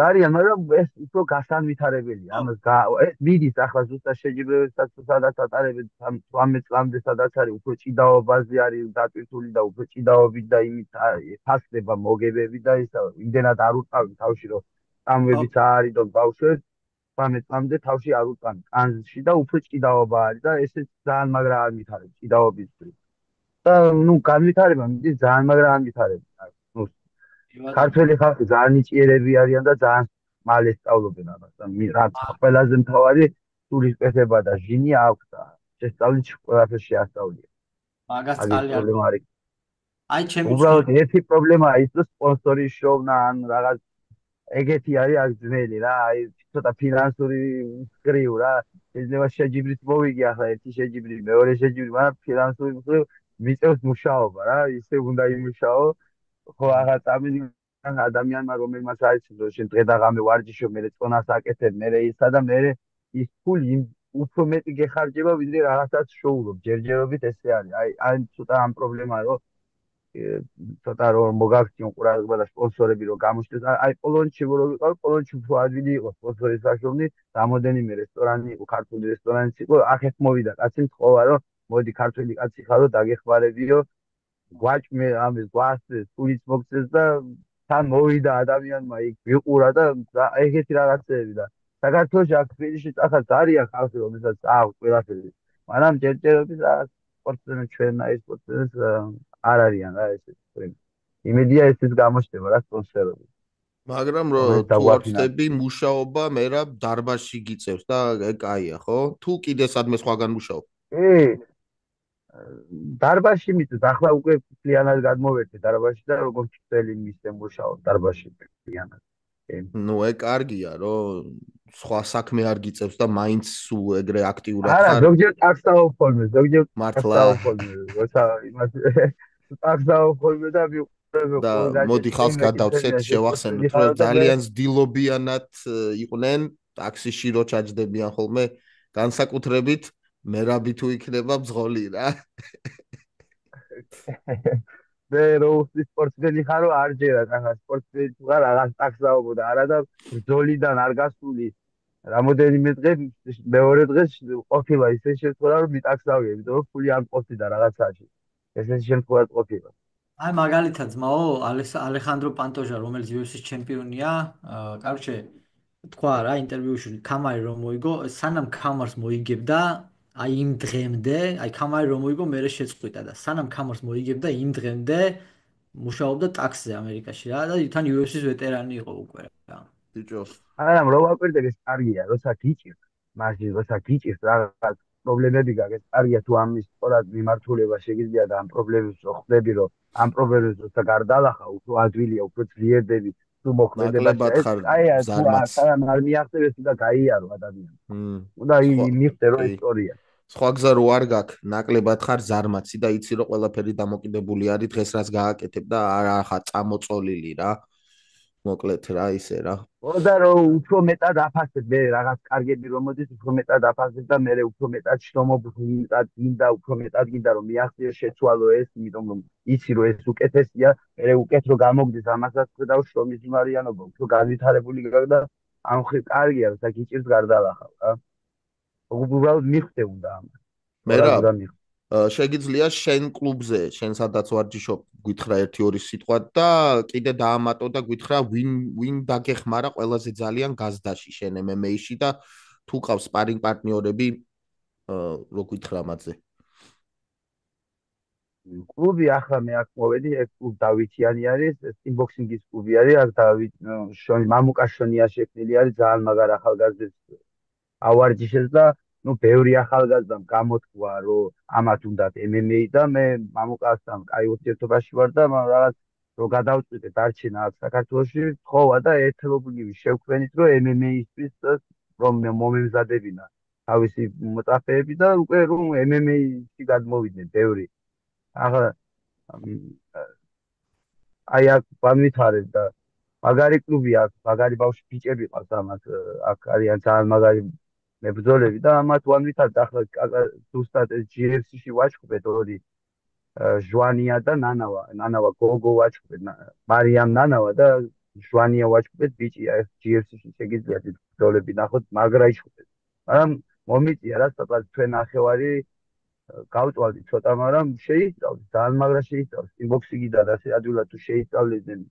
[SPEAKER 4] არიან, მაგრამ ეს უფრო გასანვითარებელია. ამას ეს მიდის ახლა ზუსტად შეჯიბრებებსაც სადაც ატარებენ 18 წლამდე სადაც არის უფრო ჭიდაობაზე არის დატვირთული და უფრო ჭიდაობით და იმით ფასდება მოგებები და ისა იმდენად არ უტყავენ თავში რომ წამვებიც არის და ბავშვებს 18 წლამდე თავში არ უტყავენ კანში და უფრო ჭიდაობა არის და ესეც ძალიან მაგრა არ ვითარებს ჭიდაობის და ნუ განვითარება მიდის ძალიან მაგრა არ ვითარებს. ქართველი ხალხი ძალიან იჭიერები არიან და ძალიან მალე სწავლობენ ამას და რაც ყველაზე მთავარი სულის პესება და ჟინი აქვს და შესწავლით ყველაფერს შეასწავლია.
[SPEAKER 3] მაგას ძალიან
[SPEAKER 4] არის.
[SPEAKER 3] აი ჩემი
[SPEAKER 4] უბრალოდ ერთი პრობლემაა ის რომ სპონსორი შოვნა ან რაღაც ეგეთი არის აქ ძნელი რა აი ცოტა ფინანსური მკრივ რა შეიძლება შეჯიბრის მოვიგი ახლა ერთი შეჯიბრი მეორე შეჯიბრი მაგრამ ფინანსური მკრივ მიწევს მუშაობა რა ისე უნდა იმუშაო ხო აღარ წამიდგან ადამიანმა რომელმაც არის რომ შენ დღე და ღამე ვარჯიშობ მე წონას აკეთებ მე ისა და მე ის ფული უფრო მეტი გეხარჯება ვიდრე რაღაცას შოულობ ჯერჯერობით ესე არის აი ცოტა ამ პრობლემაა რომ ცოტა რომ მოგაქციონ ყურადღება და სპონსორები რომ გამოჩნდეს აი პოლონეთში რო ვიყავ პოლონეთში უფრო ადვილი იყო სპონსორის გაშოვნი რამოდენიმე რესტორანი იყო ქართული რესტორანიც იყო ახეთ მოვიდა კაცი თხოვა რომ მოდი ქართული კაცი ხარო დაგეხმარებიო გვაჭმე ამის გვასწრეს სულიც მოგწეს და თან მოვიდა ადამიანმა იქ ვიყურა და ეგეთი რაღაცები და საქართველოში აქ თბილისში ახაც არიან ხალხი რომელსაც აქვს ყველაფერი მაგრამ ჯერჯერობით რაღაც სპორტსმენი ჩვენ აი სპორტსმენს არ არიან რა ესე იმედია ესეც გამოჩნდება რა სპონსორები
[SPEAKER 2] მაგრამ რო თუ ვარჩდები მუშაობა მე რა დარბაზში გიწევს და ეგ კაია ხო თუ კიდე სადმე სხვაგან მუშაობ
[SPEAKER 4] დარბაზში მიწევს ახლა უკვე ფლიანად გადმოვერტე დარბაზში და როგორც წელი მისცე მუშაობ დარბაზში ფლიანად
[SPEAKER 2] ნუ ეგ კარგია რომ სხვა საქმე არ გიწევს და მაინც სულ ეგრე აქტიურად ხარ
[SPEAKER 4] არა ზოგჯერ ტაქსაო ხოლმე ზოგჯერ
[SPEAKER 2] მართლა
[SPEAKER 4] როცა იმას ტაქსაო ხოლმე და
[SPEAKER 2] და მოდი ხალხს გადავცეთ შევახსენოთ რომ ძალიან ძდილობიანად იყვნენ ტაქსიში რო ჩაჯდებიან ხოლმე განსაკუთრებით მერაბი თუ იქნება ბძღოლი რა მე რო სპორტსმენი ხარო არ ჯერა ახლა სპორტსმენი თუ ხარ რაღაც ტაქსაობო და არა და ბძოლიდან არ გასული რამოდენიმე დღე მეორე დღეს ყოფილა ისე შეცვალა რომ მიტაქსავია იმიტომ რომ ფული არ ყოფიდა რაღაცაში ესე შემთხვევით ყოფილა
[SPEAKER 3] აი მაგალითად ძმაო ალეხანდრო პანტოჟა რომელიც UFC-ის ჩემპიონია კარჩე თქვა რა ინტერვიუში კამარი რომ მოიგო სანამ კამარს მოიგებდა აი იმ დღემდე აი კამარი რომ მოიგო მე შეწყვიტა და სანამ კამარს მოიგებდა იმ დღემდე მუშაობდა ტაქსზე ამერიკაში რა და თან UFC-ის ვეტერანი იყო უკვე რა
[SPEAKER 2] ბიჭო
[SPEAKER 4] არა რო ვაკვირდები ეს კარგია როცა გიჭირს მაშინ როცა გიჭირს რაღაც პრობლემები გაქვს კარგია თუ ამის სწორად მიმართულება შეგიძლია და ამ პრობლემებს ხვდები რომ ამ პრობლემებს როცა გარდალახა უფრო ადვილია უფრო ძლიერდები თუ მოქმედება აი სანამ არ მიაღწევს და გაიარო ადამიანს უნდა მიხდე რომ ისტორია
[SPEAKER 2] სხვა გზა რო არ გაქვს ნაკლებად ხარ ზარმაცი და იცი რომ ყველაფერი დამოკიდებული არის დღეს რაც გააკეთებ და არ ახლა წამოწოლილი რა მოკლედ რა ისე რა.
[SPEAKER 4] და რომ უფრო მეტად აფასებ მე რაღაც კარგები რომ მოდის უფრო მეტად აფასებ და მე უფრო მეტად შრომობ უფრო მეტად გინდა რომ მიაღწიო შეცვალო ეს იმიტომ რომ იცი რომ ეს უკეთესია მე უკეთ რომ გამოგდის ამასაც ხედავ შრომის მარიანობა უფრო განვითარებული გაგდა ამ ხრი კარგია რომ საკიჭირს გარდალახავ რა უბრალოდ მიხვდე უნდა ამას
[SPEAKER 2] მე რა შეგიძლია შენ კლუბზე შენ სადაც ვარჯიშობ გითხრა 1-2 სიტყვა და კიდე დაამატო და გითხრა ვინ დაგეხმარა ყველაზე ძალიან გაზდაში შენ MMA-ში და თუ ყავს სპარინგ პარტნიორები რო გითხრა მათზე
[SPEAKER 4] კლუბი ახლა მე აქ მოვედი ეს კლუბ დავითიანი არის სტიმბოქსინგის კლუბი არის აქ დავით მამუკაშონია შექმნილი არის ძალიან მაგარ ახალგაზრდებს ავარჯიშეს და ну ბევრი ახალგაზრდამ გამოთქვა რომ ამათ უნდათ MMA და მე მამუკასთან კაი ურთიერთობაში ვარ და რაღაც რო გადავწყვიტე დარჩენა აქ საქართველოში თხოვა და ერთობლივი შევქმნით რომ MMA-ისთვის რომ მომემზადებინა თავისი მოწაფეები და უკვე რომ MMA-ში გადმოვიდნენ ბევრი ახლა აი აქ ვანვითარებ და მაგარი კლუბი აქვს მაგარი ბავშვი ბიჭები ყავს ამათ აქ არიან ძალიან მაგარი მებრძოლები და ამათ ვანვითარებ ახლა ზუსტად GFC-ში ვაჩხუბეთ ორი ჟვანია და ნანავა გოგო ვაჩხუბეთ მარიამ ნანავა და ჟვანია ვაჩხუბეთ ბიჭია GFC-ში შეგიძლიათ ბრძოლები ნახოთ მაგრა იჩხუბეთ მაგრამ მომიწია რა ცოტა ჩვენ ნახევარი გავწვალდი ცოტა მაგრამ შეისწავლეთ ძალიან მაგრა შეისწავლეთ სტიმბოქსინგიდან ასე ადვილად თუ შეისწავლიდნენ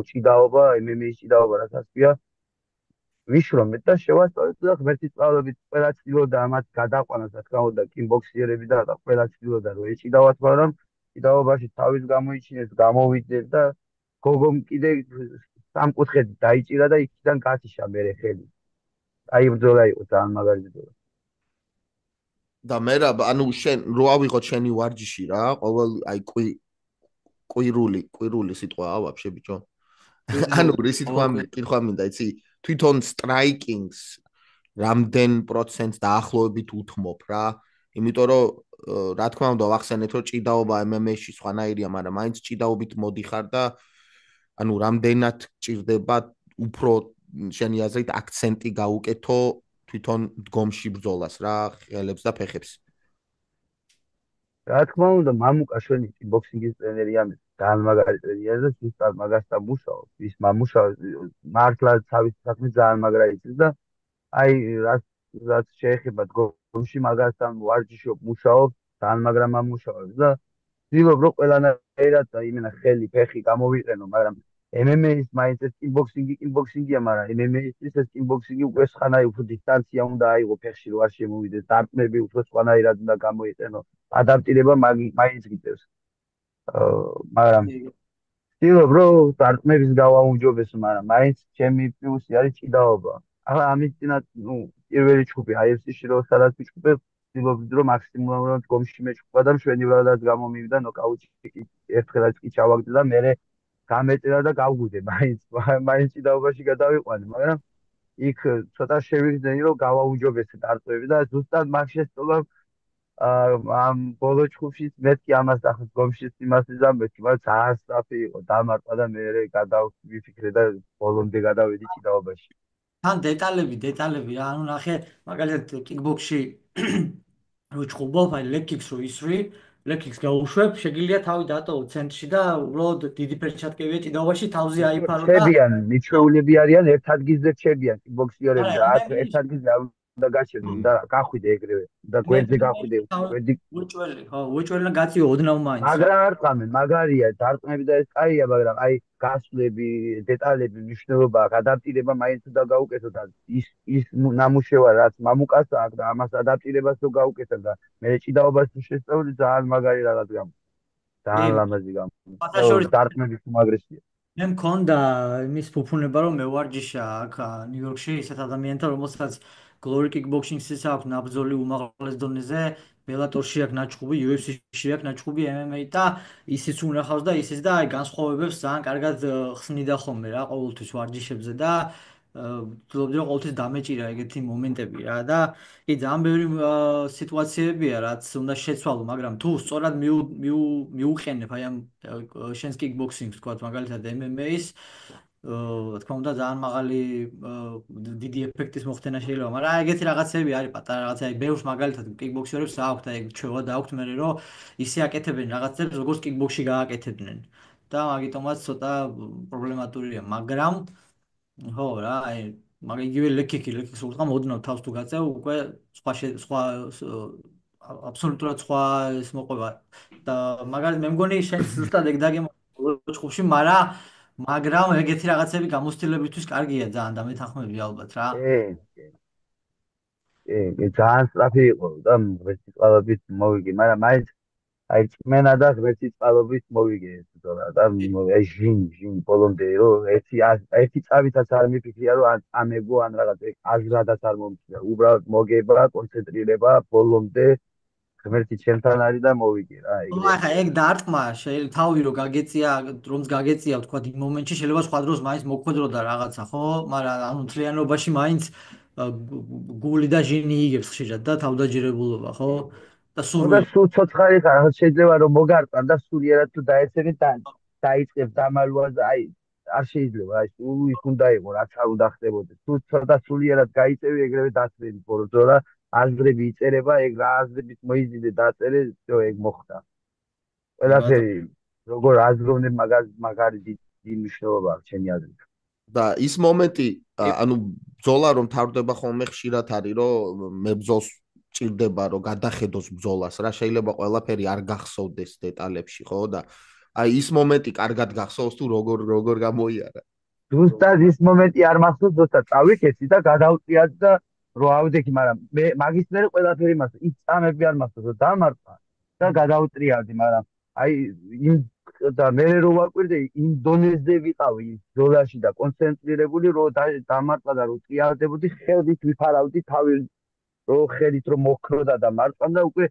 [SPEAKER 4] ჭიდაობა MMA ჭიდაობა რასაც ქვია ვიშრომეთ და შევასწავლეთ და ღმერთის წყალობით ყველა ცდილობდა ამათ გადაყვანას რა თქმა უნდა კიმბოქსიერები და ყველა ცდილობდა რომ ეჭიდავათ მაგრამ ჭიდაობაში თავის გამოიჩინეს გამოვიდნენ და გოგომ კიდე სამკუთხედი დაიჭირა და იქიდან გათიშა მერე ხელი აი ბრძოლა იყო ძალიან მაგარი ბრძოლა
[SPEAKER 2] და მე რა ანუ შენ რო ავიღოთ შენი ვარჯიში რა ყოველ აი კვირული სიტყვაა ვაფშე ბიჭო ანუ რისი თქვა მინდა იცი თვითონ სტრაიკინგს რამდენ პროცენტს დაახლოებით უთმობ რა იმიტომ რომ რა თქმა უნდა ვახსენეთ რომ ჭიდაობა MMA-ში სხვანაირია მაგრამ მაინც ჭიდაობით მოდიხარ და ანუ რამდენად ჭირდება უფრო შენი აზრით აქცენტი გაუკეთო თვითონ დგომში ბრძოლას რა ხელებს და ფეხებს
[SPEAKER 4] რა თქმა უნდა მამუკაშვენი ბოქსინგის ტრენერი ამის ძალიან მაგარი ტრენერია და ზუსტად მაგასთან მუშაობს ის მამუშაობს მართლა თავის საქმეს ძალიან მაგრა იცის და აი რაც შეეხება დგომში მაგასთან ვარჯიშობ მუშაობს ძალიან მაგრა მამუშაობს და ვცდილობ რომ ყველანაირად იმენა ხელი ფეხი გამოვიყენო მაგრამ MMA-ის მაინც ეს კიკბოქსინგია მაგრამ MMA-ის ეს კიკბოქსინგი უკვე სხვანაირი უფრო დისტანცია უნდა აიღო ფეხში რო არ შემოვიდეს დარტყმები უფრო სხვანაირად უნდა გამოიყენო ადაპტირება მაინც გიწევს მაგრამ ვცდილობ რომ დარტყმების გავაუმჯობესო მაგრამ მაინც ჩემი პლუსი არის ჭიდაობა ახლა ამის წინათ პირველი ჩხუბი IFC-ში რო სადაც ვიჩხუბე ვცდილობდი რომ მაქსიმუმად დგომში მეჩხუბა და მშვენივრადაც გამომივიდა ნოკაუტში ერთხელაც კი ჩავაგდე და მე გამეწერა და გავგუდე მაინც ჭიდაობაში გადავიყვანე მაგრამ იქ ცოტა შევიგრძნი რომ გავაუმჯობესე დარტყმები და ზუსტად მაგ შესწავლა ამ ბოლო ჩხუბშიც მეთქი ამას ახლა დგომშიც იმას ვიზამბეთი მაგრამ ძალიან სწრაფი იყო დამარტყა და მე გადავიფიქრე და ბოლომდე გადავედი ჭიდაობაში
[SPEAKER 3] თან დეტალები რა ანუ ნახე მაგალითად კიკბოქსში რო ჩხუბობ აი ლეკიქს რო ისვრი ლეკიქს გაუშვებ შეგიძლია თავი დატოვო ცენტრში და უბრალოდ დიდი ფერჩატკივია ჭიდაობაში თავზე აიფარო და
[SPEAKER 4] ჩებიან მიჩვეულები არიან ერთ ადგილზე ჩებიან კიკბოქსიერები და აქ ერთ ადგილზე და გაჩერდო და გახვიდე ეგრევე და გვერდზე გახვიდე გვერდი
[SPEAKER 3] უეჭველა გაციო ოდნავ მაინც
[SPEAKER 4] მაგრამ არ ყამენ მაგარია დარტყმები და ეს კაია მაგრამ აი გასვლები დეტალები მნიშვნელობა ადაპტირება მაინც უნდა გაუკეთო და ის ნამუშევა რაც მამუკას აქვს და ამას ადაპტირებას რო გაუკეთო და მე ჭიდაობას თუ შესწავლი ძალიან მაგარი რაღაც გამო ძალიან ლამაზი გამო დარტყმების უმაგრესია
[SPEAKER 3] მე მქონდა იმის ფუფუნება რომ მე ვარჯიშა აქ ნიუ-იორკში ისეთ ადამიანთან რომელსაც Glory Kickboxing-ს აქვს ნაბრძოლი უმაღლეს დონეზე, Bellator-ში აქვს ნაჩხუბი, UFC-ში აქვს ნაჩხუბი MMA და ისიც უნახავს და ისიც და აი განსხვავებებს ძალიან კარგად ხსნიდა ხოლმე რა ყოველთვის ვარჯიშებზე და ვთქვი რომ ყოველთვის დამეჭირა ეგეთი მომენტები რა და კი ძალიან ბევრი სიტუაციებია რაც უნდა შეცვალო, მაგრამ თუ სწორად მიუყენებ აი ამ შენს kickboxing-ს თქვა მაგალითად MMA-ს თქმა უნდა ძალიან მაღალი დიდი ეფექტის მოხდენა შეიძლება, მაგრამ ეგეთი რაღაცები არის პატარა რაღაცა, ბევრს მაგალითად კიკბოქსერებს აქვთ, აი ჩვევა დააქვთ მე რომ ისე აკეთებენ რაღაცებს, როგორც კიკბოქსში გააკეთებდნენ და მაგიტომაც ცოტა პრობლემატურია, მაგრამ ხო რა, აი მაგ იგივე ლეკიქს უთხრა მოდნავ თავს თუ გაწევ უკვე სხვა აბსოლუტურად სხვა ეს მოყვება და მაგალითად მე მგონი შენ ზუსტად ეგ დაგემო ჩხუბში, მაგრამ ეგეთი რაღაცები გამოცდილებისთვის კარგია ძალიან და მეთანხმები ალბათ რა.
[SPEAKER 4] ძალიან სწრაფი იყო და ღმერთის წყალობით მოვიგე, მაგრამ მაინც აი წმენა და ღმერთის წყალობით მოვიგე ეს ბრძოლა და აი ჟინ ბოლომდე რომ ერთი წავითაც არ მიფიქრია რომ ან ეგო ან რაღაც აზრადაც არ მომწია, უბრალოდ მოგება, კონცენტრირება ბოლომდე ღმერთი ჩემთან არის და მოვიგე რა
[SPEAKER 3] ხო, ახლა ეგ დარტყმა შეიძლება თავი რომ გაგეწია, რომც გაგეწია თქვა იმ მომენტში შეიძლება სხვა დროს მაინც მოქმედროდა რაღაცა, ხო? მაგრამ ანუ თლიანობაში მაინც გული და ჟინი იგებს ხშირად და თავდაჯერებულობა, ხო? და
[SPEAKER 4] და სულ ცოცხალი ხარ, ახლა შეიძლება რომ მოგარტყან და სულიერად თუ დაეცემი და დაიწყებ დამალვას, აი არ შეიძლება, აი სულ ის უნდა იყოს, რაც არ უნდა ხდებოდეს. თუ ცოტა სულიერად გაიწევი, ეგრევე დაწვევი ბოროტო რა, აზრები იწერება, ეგ რა აზრებით მოიზიდე დაწერე, ეგ მოხდა. ყველაფერი როგორ აზროვნებ მაგარი დიდი მნიშვნელობა აქვს ჩემი აზრით.
[SPEAKER 2] და ის მომენტი, ანუ ბრძოლა რომ თავდება ხოლმე ხშირად არის, რომ მე ბრძოლს ჭირდება რომ გადახედოს ბრძოლას რა, შეიძლება ყველაფერი არ გახსოვდეს დეტალებში, ხო და აი ის მომენტი კარგად გახსოვს თუ როგორ გამოიარა.
[SPEAKER 4] ზუსტად ის მომენტი არ მახსოვს, ზუსტად წავიქეცი და გადავწიათ და რო ავდექი, მაგრამ მე მაგის მერე ყველაფერი მახსოვს, ის წამები არ მახსოვს, რომ დამარტყა და გადავწიავდი, მაგრამ აი იმ და მე რო ვაკვირდე იმ დონეზე ვიყავი იმ ბრძოლაში და კონცენტრირებული რო დამარტყა და რო წიავდებოდი, ხელით ვიფარავდი თავი რო ხელით რო მოქროდა და მარტყდა უკვე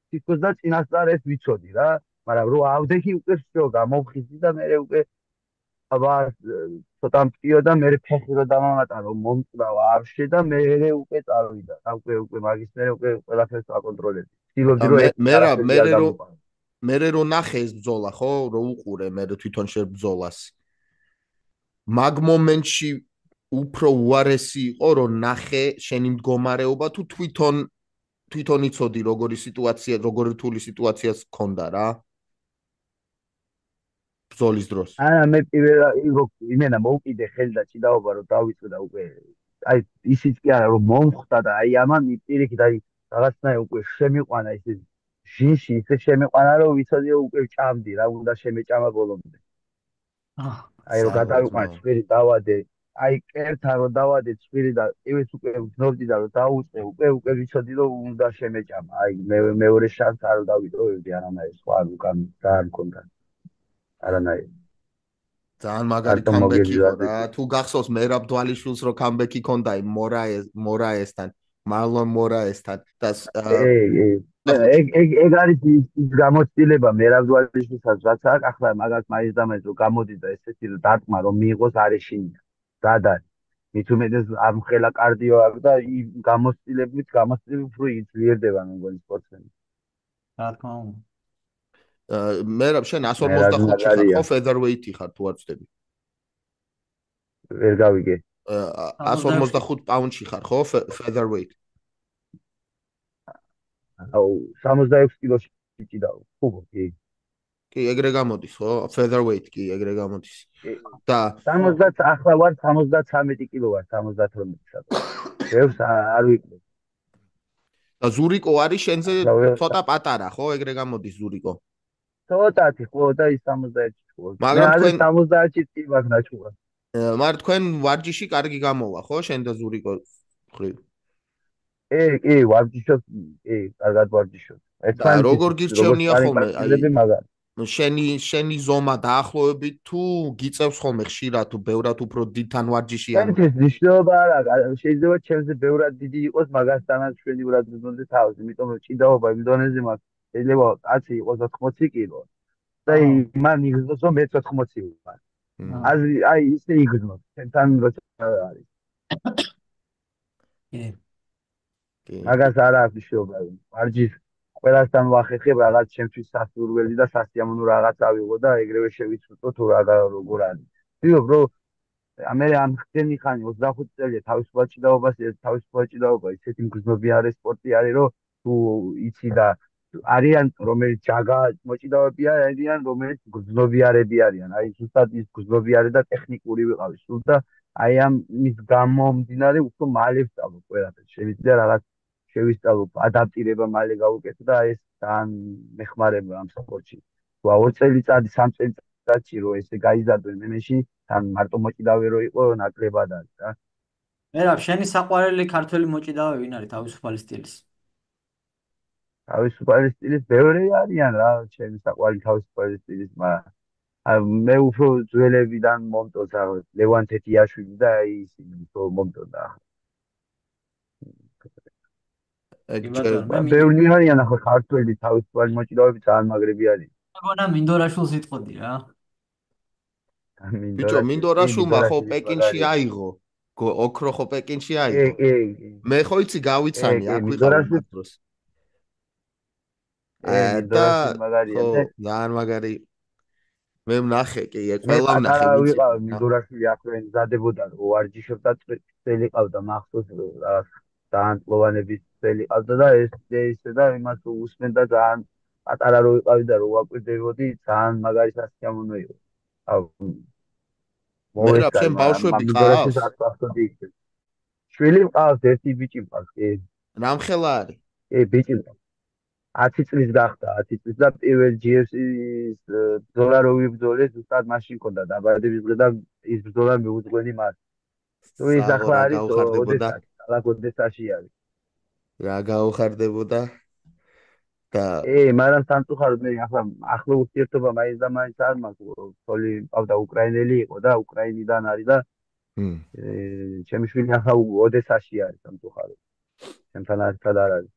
[SPEAKER 4] თითქოს და წინასწარ ეს ვიცოდი რა, მაგრამ რო ავდექი უკვე всё გამოვხიზდი და მე უკვე აბა ცოტა მწიო და მე ფეხი რო დამამატა რომ მომწრავა არშე და მე უკვე წავიდა და უკვე მაგის მერე უკვე ყველაფერს აკონტროლებდი. ვცდილობდი რომ
[SPEAKER 2] მე რო ნახე ეს ბრძოლა, ხო, რო უყურე მე თვითონ შე ბრძოლას. მაგ მომენტში უფრო უარესი იყო რომ ნახე შენი მდგომარეობა თუ თვითონ იცოდი როგორი სიტუაცია, როგორი რთული სიტუაციაც გქონდა რა. ბრძოლის დროს.
[SPEAKER 4] არა მე პირველად იმენა მოვკიდე ხელი და ჭიდაობა რომ დავიწყე და უკვე აი ისიც კი არა რომ მომხვდა და აი ამან პირიქით აი რაღაცნაირ უკვე შემიყვანა ისე ჟინში ისე შემიყვანა რომ ვიცოდი უკვე ჭამდი რა უნდა შემეჭამა ბოლომდე. აი რომ გადავიყვანე წვირი დავადე აი კერთან რომ დავადე წვირი და ივეს უკვე ვგნობდი და რომ დაუწყე უკვე ვიცოდი რომ უნდა შემეჭამა. აი მეორე შანსს არ დავიტოვებდი არანაირ სხვა უკან და არ მქონდა. არანაირ.
[SPEAKER 2] ძალიან მაგარი კამბექი იყო რა. თუ გახსოვს მერაბ დვალიშვილს რო კამბექი ქონდა იმ მორაესთან, მარლონ მორაესთან და ეგ არის ის გამოცდილება მერაბ დვალიშვილსაც, რაც აქვს ახლა მაგას მაინც და მაინც რო გამოდის და ესეთი რომ დარტყმა რომ მიიღოს არეშინია. დადარი. მით უმეტეს ამხელა კარდიო აქვს და გამოცდილებით უფრო ძლიერდება მე მგონი სპორტსმენი.
[SPEAKER 3] რა თქმა უნდა.
[SPEAKER 2] მერაბ შენ 155 ხარ ხო, featherweight ხარ თუ არ ვწდები?
[SPEAKER 4] ვერ გავიგე.
[SPEAKER 2] 155 პაუნდში ხარ ხო, featherweight?
[SPEAKER 4] აუ 66 კილოში ჭიდაო. ხო, კი.
[SPEAKER 2] კი, ეგრე გამოდის ხო? featherweight კი, ეგრე გამოდის. და
[SPEAKER 4] 70 ახლა ვარ 73 კილო ვარ, 78-სად. ბევრს არ ვიკლებ.
[SPEAKER 2] და ზურიკო არის შენზე ცოტა პატარა ხო, ეგრე გამოდის ზურიკო?
[SPEAKER 4] ცოტათი ხო და ის 61-ში ხო.
[SPEAKER 2] მაგრამ თქვენ
[SPEAKER 4] 70-ში კი ვარ ნაჩუღა.
[SPEAKER 2] მაგრამ თქვენ ვარჯიში კარგი გამოვა ხო, შენ და ზურიკო ხრივ?
[SPEAKER 4] კი, ვარჯიშობ, კი, კარგად ვარჯიშობ.
[SPEAKER 2] და როგორ გირჩევნია ხოლმე, აი შენი ზომა დაახლოებით თუ გიწევს ხოლმე ხშირად თუ ბევრად უფრო დიდთან ვარჯიში ან
[SPEAKER 4] ეს ნიშნობა არა, შეიძლება ჩემზე ბევრად დიდი იყოს, მაგასთანაც შვენივრად მზონზე თავს, იმიტომ რომ ჭიდაობა იმ დონეზე მაქვს. შეიძლება კაცი იყოს 80 კილო და იმან იგრძნოს რომ მე 80 ვარ. აი ისე იგრძნოს, თან როცა არის. კი. მაგას არა აქვს მნიშვნელობა. ვარჯიშს ყველასთან ვახერხებ რაღაც ჩემთვის სასურველი და სასიამოვნო რაღაც ავიღო და ეგრევე შევიცვლო თუ როგორ არის. ვთქვი რომ მე ამ ხდენი ხანი 25 წელია თავისუფალ ჭიდაობას, თავისუფალ ჭიდაობა ისეთი მგრძნობიარე სპორტი არის, რომ თუ იცი და არიან რომელიც ჯაგა მოჭიდავები არიან, რომელიც გრძნობიარები არიან. აი ზუსტად ის გრძნობიარე და ტექნიკური ვიყავი სულ და აი ამ მის გამომდინარე უფრო მალე ვსწავლობ ყველაფერს. შევიძლია რაღაც შევისწავლო, ადაპტირება მალე გავუკეთო და ეს ძალიან მეხმარება ამ სპორტში. თუ 2 წელიწადი, 3 წელიწადში რო ესე გაიზარდო მენეში, თან მარტო მოჭიდავე რო იყო, ნაკლებად არის რა.
[SPEAKER 3] მერაბ, შენი საყვარელი ქართველი მოჭიდავე ვინ არის თავისუფალი სტილის?
[SPEAKER 4] თავისუფალი სტილის ბევრი არიან რა, ჩემი საყვარელი თავისუფალი სტილის, მაგრამ მე უფრო ძველებიდან მომწონს რაღაც ლევან თეთიაშვილი და აი ისინი უფრო მომწონდა. ბევრი არიან ახლა ქართველი თავისუფალი მოჭიდავეები ძალიან მაგრები არის.
[SPEAKER 3] მეგონა მინდორაშვილს იტყოდი რა.
[SPEAKER 2] ბიჭო, მინდორაშვილმა ხო პეკინში აიღო. ოქრო ხო პეკინში აიღო. მე ხო იცი გავიცანი აქ ვიყავი დროს. და ძალიან მაგარი მე ვნახე კი ყველა ვნახე
[SPEAKER 4] ვიყავ მინდორაშვილი აქვე მზადებოდა რომ ვარჯიშობდა წელი ყავდა მახსოვს რაღაც დაანწლოვანების წელი ყავდა და ეს ისე და იმას უსმენდა ძალიან პატარა რო ვიყავი და რო ვაკვირდებოდი ძალიან მაგარი სასიამოვნო იყო.
[SPEAKER 2] მე რა შენ ბავშვები ყავს?
[SPEAKER 4] შვილი მყავს, ერთი ბიჭი მყავს, კი.
[SPEAKER 2] რამხელა არის?
[SPEAKER 4] კი, ბიჭი მყავს. 10 წლის გახდა, 10 წლის და პირველ GFC-ის ბრძოლა რო ვიბრძოლე, ზუსტად მაშინ მქონდა დაბადების დღე და ის ბრძოლა მეუძღვენი მას. თუ ის ახლა არის ოდესაში არის.
[SPEAKER 2] რა გაუხარდებოდა? და
[SPEAKER 4] მაგრამ სამწუხაროდ მე ახლა ურთიერთობა მაინც და მაინც არ მაქვს, თოლი მყავდა უკრაინელი იყო და უკრაინიდან არის და ჩემი შვილი ახლა ოდესაში არის სამწუხაროდ. ჩემთან ერთად არ არის.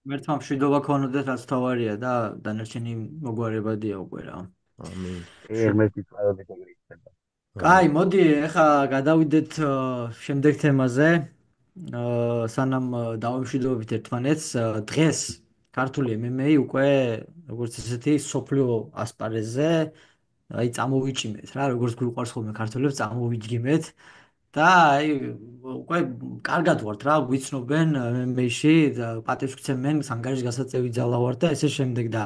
[SPEAKER 3] მერტმა მშვიდობა ქონოდეთ, რაც თავარია და დანარჩენი მოგვარებადია უკვე რა.
[SPEAKER 2] ამინ.
[SPEAKER 4] ღმერთი წააგეთ ეგრეიცება.
[SPEAKER 3] კაი, მოდი ახლა გადავიდეთ შემდეგ თემაზე. სანამ დავამშვიდობებით ერთმანეთს, დღეს ქართული MMA უკვე როგორც ესეთი სოფლიო ასპარეზზე აი წამოვიჭიმეთ რა, როგორც გვიყვარს ხოლმე ქართველებს წამოვიჯგიმეთ. და აი უკვე კარგად ვართ რა, გვიცნობენ MMA-ში და პატივს გცემენ, სანგარიშ გასაწევი ძალა ვართ და ესე შემდეგ და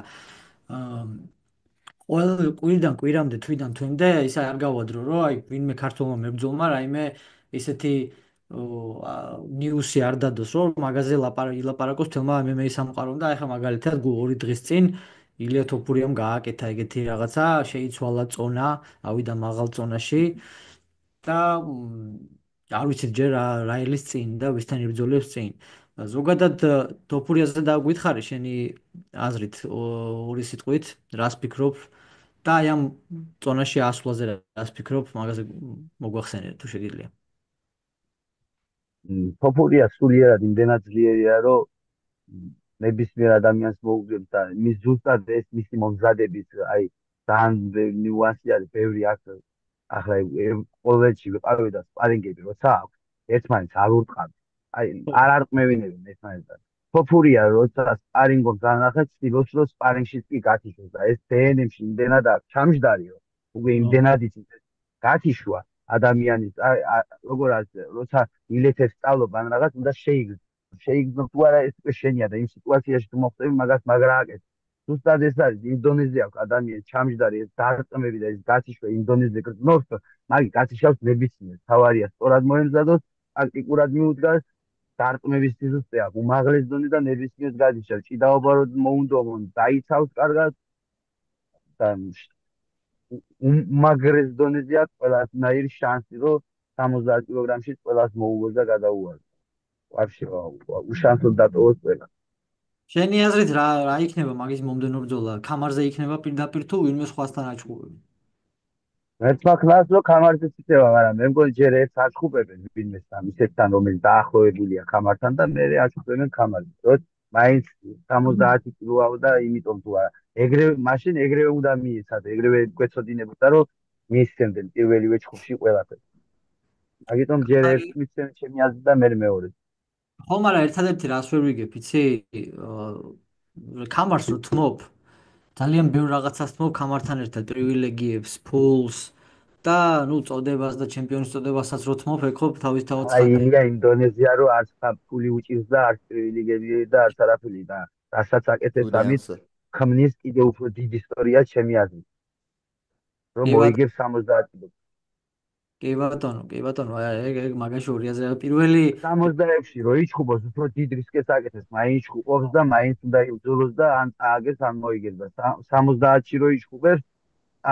[SPEAKER 3] ყოველ კვირიდან კვირამდე თვიდან თვემდე ისე არ გავადრო რომ აი ვინმე ქართველმა მებრძოლმა რაიმე ისეთი ნიუსი არ დადოს რომ მაგაზე ილაპარაკოს თელმა MMA სამყარომ და ეხლა მაგალითად 2 დღის წინ ილია თოფურიამ გააკეთა ეგეთი რაღაცა, შეიცვალა წონა, ავიდა მაღალ წონაში და არ ვიცით ჯერ რა ელის წინ და ვისთან იბრძოლებს წინ. ზოგადად თოფურიაზე დაგვითხარი შენი აზრით ორი სიტყვით, რას ფიქრობ და აი ამ წონაში ასვლაზე რას ფიქრობ, მაგაზე მოგვახსენე თუ შეგიძლია.
[SPEAKER 4] თოფურია სულიერად იმდენად ძლიერია, რომ ნებისმიერ ადამიანს მოუგებს და მის ზუსტად ეს მისი მომზადების აი ძალიან ნიუანსი არის, ბევრი აქვს. ახლა ყოველში ვიყავი და სპარინგები როცა აქვს, ერთმანეთს არ ურტყავთ. აი არ არყმევინებენ ერთმანეთს. თოფურია როცა სპარინგობს ანახეთ, ცდილობს რომ სპარინგშიც კი გათიშოს და ეს დნმ-ში იმდენად აქვს ჩამჯდარიო, უკვე იმდენად იცით გათიშვა ადამიანის როგორ არის როცა ილეთებს სწავლობ ან რაღაც უნდა შეიგრძნო თუ არა ეს უკვე შენია და იმ სიტუაციაში თუ მოხდები მაგას მაგრა აკეთებ. ზუსტად ეს არის ინდონეზია აქვს ადამიანი ჩამჯდარი ეს დარწმები და ეს გათიშვა ინდონეზიაზე გრძნობს მაგი გათიშავს ნებისმიერ თავარია სწორად მოემზადოს ტაქტიკურად მიუდგას დარწმების სიზუსტე აქვს უმაღლეს დონე და ნებისმიერს გადიშავს ჭიდაობა რომ მოუნდომო დაიცავს კარგად და უმაღლეს დონეზე აქვს ყველანაირი შანსი რომ 70 კილოგრამში ყველას მოუგოს და გადაუვარდეს. ვაფშე უშანსოდ დატოვოს ყველა.
[SPEAKER 3] შენი აზრით რა იქნება მაგის მომდენო ბრძოლა? ქამარზე იქნება პირდაპირ თუ ვინმე სხვასთან აჩხუბებენ?
[SPEAKER 4] ერთმა ქნას რომ ქამარზეც იქნება, მაგრამ მე მგონი ჯერ ერთს აჩხუბებენ ვინმესთან, ისეთთან რომელიც დაახლოებულია ქამართან და მე აჩხუბებენ ქამარზე. როდ მაინც 70 კილოა და იმიტომ თუ არა. ეგრევე მაშინ ეგრევე უნდა მიეცადე, ეგრევე გვეცოდინებოდა რომ მიისცემდნენ პირველივე ჩხუბში ყველაფერს. აგიტომ ჯერ ერთს მიცემ ჩემი აზრით და მე მეორე.
[SPEAKER 3] ხო, მაგრამ ერთადერთი რას ვერ ვიგებ, იცი? ქამარს რო თმობ, ძალიან ბევრ რაღაცას თმობ ქამართან ერთად, პრივილეგიებს, ფულს და ნუ წოდებას და ჩემპიონის წოდებასაც რო თმობ, თავის თავად
[SPEAKER 4] აი
[SPEAKER 3] ცხადია.
[SPEAKER 4] ილია ინდონეზია რო არც ფული უჭირს და არც პრივილეგები და არც არაფერი და რასაც აკეთებს ამით ქმნის კიდე უფრო დიდი ისტორია ჩემი აზრით. რომ მოიგებს 70.
[SPEAKER 3] კი ბატონო, ეგ მაგაში 2000 პირველი
[SPEAKER 4] 66-ში რო იჩხუბოს უფრო დიდ რისკებს აკეთებს, მაინც იჩხუბობს და მაინც უნდა იბრძოლოს და ან წააგებს ან მოიგებს და 70-ში რო იჩხუბებს,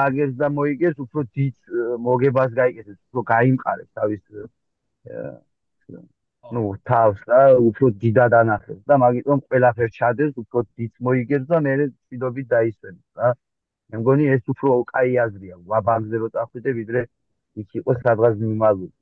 [SPEAKER 4] აგებს და მოიგებს, უფრო დიდ მოგებას გაიკეთებს, უფრო გაიმყარებს თავის თავს და უფრო დიდად ანახებს და მაგიტომ ყველაფერს ჩადებს, უფრო დიდ მოიგებს და მერე ციდობით დაისვენებს რა. მე მგონი ეს უფრო კაი აზრია, ვაბანგზე რო წახვიდე, ვიდრე იქ იყოს სადღაც მიმალული.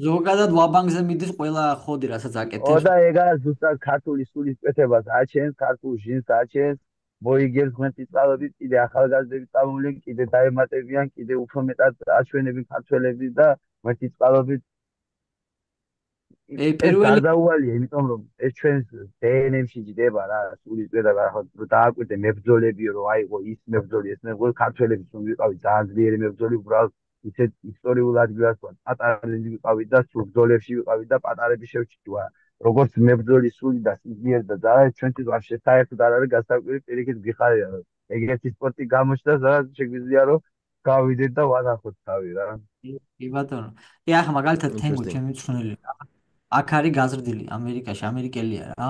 [SPEAKER 3] ზოგადად ვაბანგზე მიდის ყველა ხოდი, რასაც აკეთებს.
[SPEAKER 4] ო და ეგა ზუსტად ქართული სულის კვეთებას აჩენს, ქართულ ჟინს აჩენს, მოიგებს ღმერთის წყალობით, კიდე ახალგაზრდები წამოვლენ, კიდე დაემატებიან, კიდე უფრო მეტად აჩვენებენ ქართველები და ღმერთის წყალობით ეს გარდაუვალია, იმიტომ რომ ეს ჩვენს დნმ-ში ჯდება რა, სულის კვეთა დააკვირდე მებრძოლებიო, რომ აიღო ის მებრძოლი, ეს მებრძოლი ქართველების რომ ვიყავით ძალიან ძლიერი მებრძოლი, უბრალოდ ისეთ ისტორიულ ადგილას პატარები ვიყავით და სულ ბრძოლებში ვიყავით და პატარები შევჭიდვა. როგორც მებრძოლის სული და სიძლიერე და ძალა ჩვენთვის ვაფშე საერთოდ არ არის გასაკვირი, პირიქით გიხარია რომ ეგეთი სპორტი გამოჩნდა, სადაც შეგვიძლია რომ გავიდეთ და ვანახოთ თავი რა.
[SPEAKER 3] კი ბატონო. კი ახლა მაგალითად თენგო ჩემი მწვრთნელი აქ არის გაზრდილი ამერიკაში, ამერიკელია რა.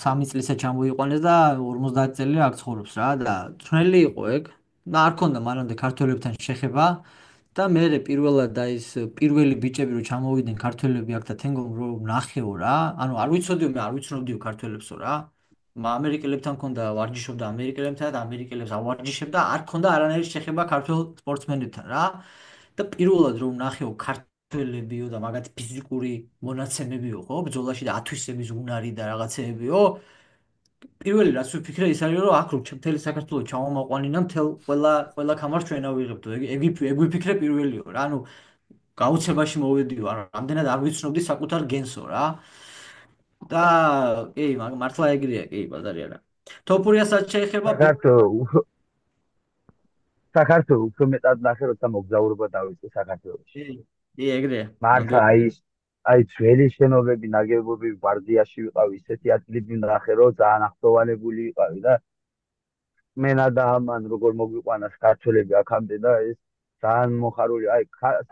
[SPEAKER 3] 3 წლისა ჩამოიყვანეს და 50 წელი აქ ცხოვრობს რა და მწვრთნელი იყო ეგ. და არ ქონდა მანამდე ქართველებთან შეხება. და მე პირველად და ის პირველი ბიჭები რო ჩამოვიდნენ ქართველები აქ და თენგომ რო ნახეო რა, ანუ არ ვიცოდიო, მე არ ვიცნობდიო ქართველებსო რა. ამერიკელებთან ქონდა ვარჯიშობდა ამერიკელებთან და ამერიკელებს ავარჯიშებდა, არ ქონდა არანაირი შეხება ქართველ სპორტსმენებთან რა. და პირველად რო ნახეო ქართველებიო და მაგათი ფიზიკური მონაცემებიო, ხო, ბრძოლაში და ათვისების უნარი და რაღაცეებიო. პირველი რაც ვიფიქრე ის არის რომ აქ რო მთელი საქართველოს ჩამომაყვანინა ყველა კამარს ჩვენ ავიღებდო ეგ ვიფიქრე პირველიო რა ანუ გაუცებაში მოვედიო რამდენად არ ვიცნობდი საკუთარ გენსო რა და კი მართლა ეგრეა კი ბაზარი არა თოფურიასაც შეეხება
[SPEAKER 4] საქართველოს უფრო მეტად ნახე როცა მოგზაურობა დავიწყე საქართველოში
[SPEAKER 3] კი ეგრეა
[SPEAKER 4] მართლა აი ძველი შენობები, ნაგებობები ვარდიაში ვიყავი, ისეთი ადგილები ნახე, რომ ძალიან ახტოვანებული ვიყავი და მენა და ამან როგორ მოგვიყვანას ქართველები აქამდე და ეს ძალიან მოხარული. აი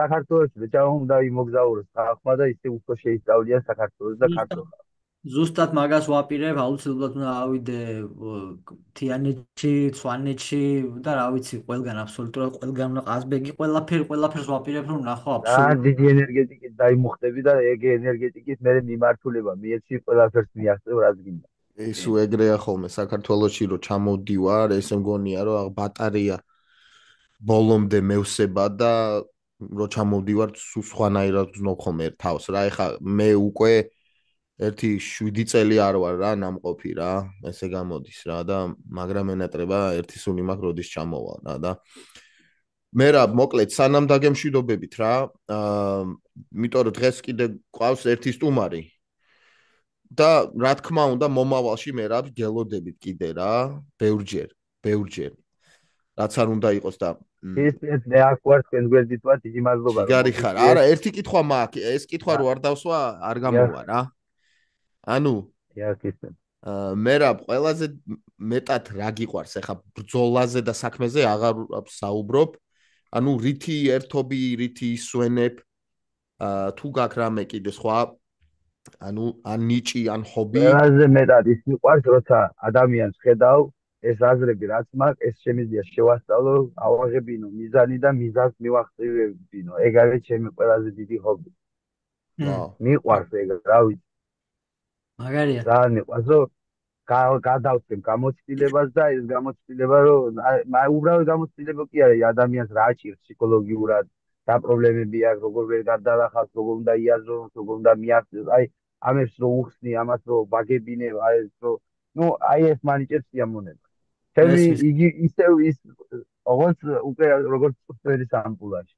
[SPEAKER 4] საქართველოში ბეჭა უნდა იმოგზაუროს ხალხმა და ისე უფრო შეისწავლიან საქართველოს და ქართულ ხალხს.
[SPEAKER 3] ზუსტად მაგას ვაპირებ, აუცილებლად უნდა ავიდე თიანეთში, სვანეთში და რა ვიცი, ყველგან აბსოლუტურად ყველგან უნდა ყაზბეგი, ყველაფერს ვაპირებ რომ ნახო აბსოლუტურად.
[SPEAKER 4] დიდი ენერგეტიკით დაიმუხტები და ეგ ენერგეტიკით მე მიმართულება მიეცი ყველაფერს მიაღწევ რაც გინდა.
[SPEAKER 2] ეს უეგრეა ხოლმე საქართველოში რო ჩამოვდივარ, ესე მგონია რომ ბატარეა ბოლომდე მევსება და რო ჩამოვდივარ სულ სხვანაირად ვზნობ ხოლმე თავს რა. ეხა მე უკვე 7 წელი არ ვარ რა ნამყოფი რა, ესე გამოდის რა და მაგრამ ენატრება 1 სული მაქვს როდის ჩამოვალ რა და მე რა მოკლედ სანამ დაგემშვიდობებით რა, იმიტომ რომ დღეს კიდე ყავს ერთი სტუმარი და რა თქმა უნდა მომავალში მე რა გელოდებით კიდე რა, ბევრჯერ რაც არ უნდა იყოს და
[SPEAKER 4] ეს მე აკვარ თქვენ გვერდით ვარ, დიდი მადლობა.
[SPEAKER 2] გარი ხარ. არა, ერთი კითხვა მაქვს, ეს კითხვა რო არ დავსვა, არ გამოვა რა. ანუ მე რა ყველაზე მეტად რა გიყვარს ახლა ბრძოლაზე და საქმეზე აღარ საუბრობ. ანუ რითი ერთობი, რითი ისვენებ, თუ გაქვს რამე კიდე სხვა, ანუ ან ნიჭი, ან ჰობი.
[SPEAKER 4] ყველაზე მეტად ის მიყვარს, როცა ადამიანს ხედავ, ეს აზრები რაც მაქვს, ეს შემიძლია შევასწავლო, ავაღებინო მიზანი და მიზანს მივახცევებინო. ეგ არის ჩემი ყველაზე დიდი ჰობი. მიყვარს ეგ, რა ვიცი.
[SPEAKER 3] მაგარია.
[SPEAKER 4] ძალიან მიყვარს, რომ გადავწევ გამოცდილებას და ეს გამოცდილება რომ უბრალოდ გამოცდილება კი არის ადამიანს რა ჭირს ფსიქოლოგიურად და პრობლემები აქვს როგორ ვერ გადაახავს როგორ უნდა იაზროს როგორ უნდა მიაღწიოს აი ამებს რო უხსნი ამას რო ბაგებინე აი ეს რო ნუ აი ეს მანიჭებს სიამონება ჩემი იგი ისევ ის როგორც უკვე როგორც წვერი სამპულაში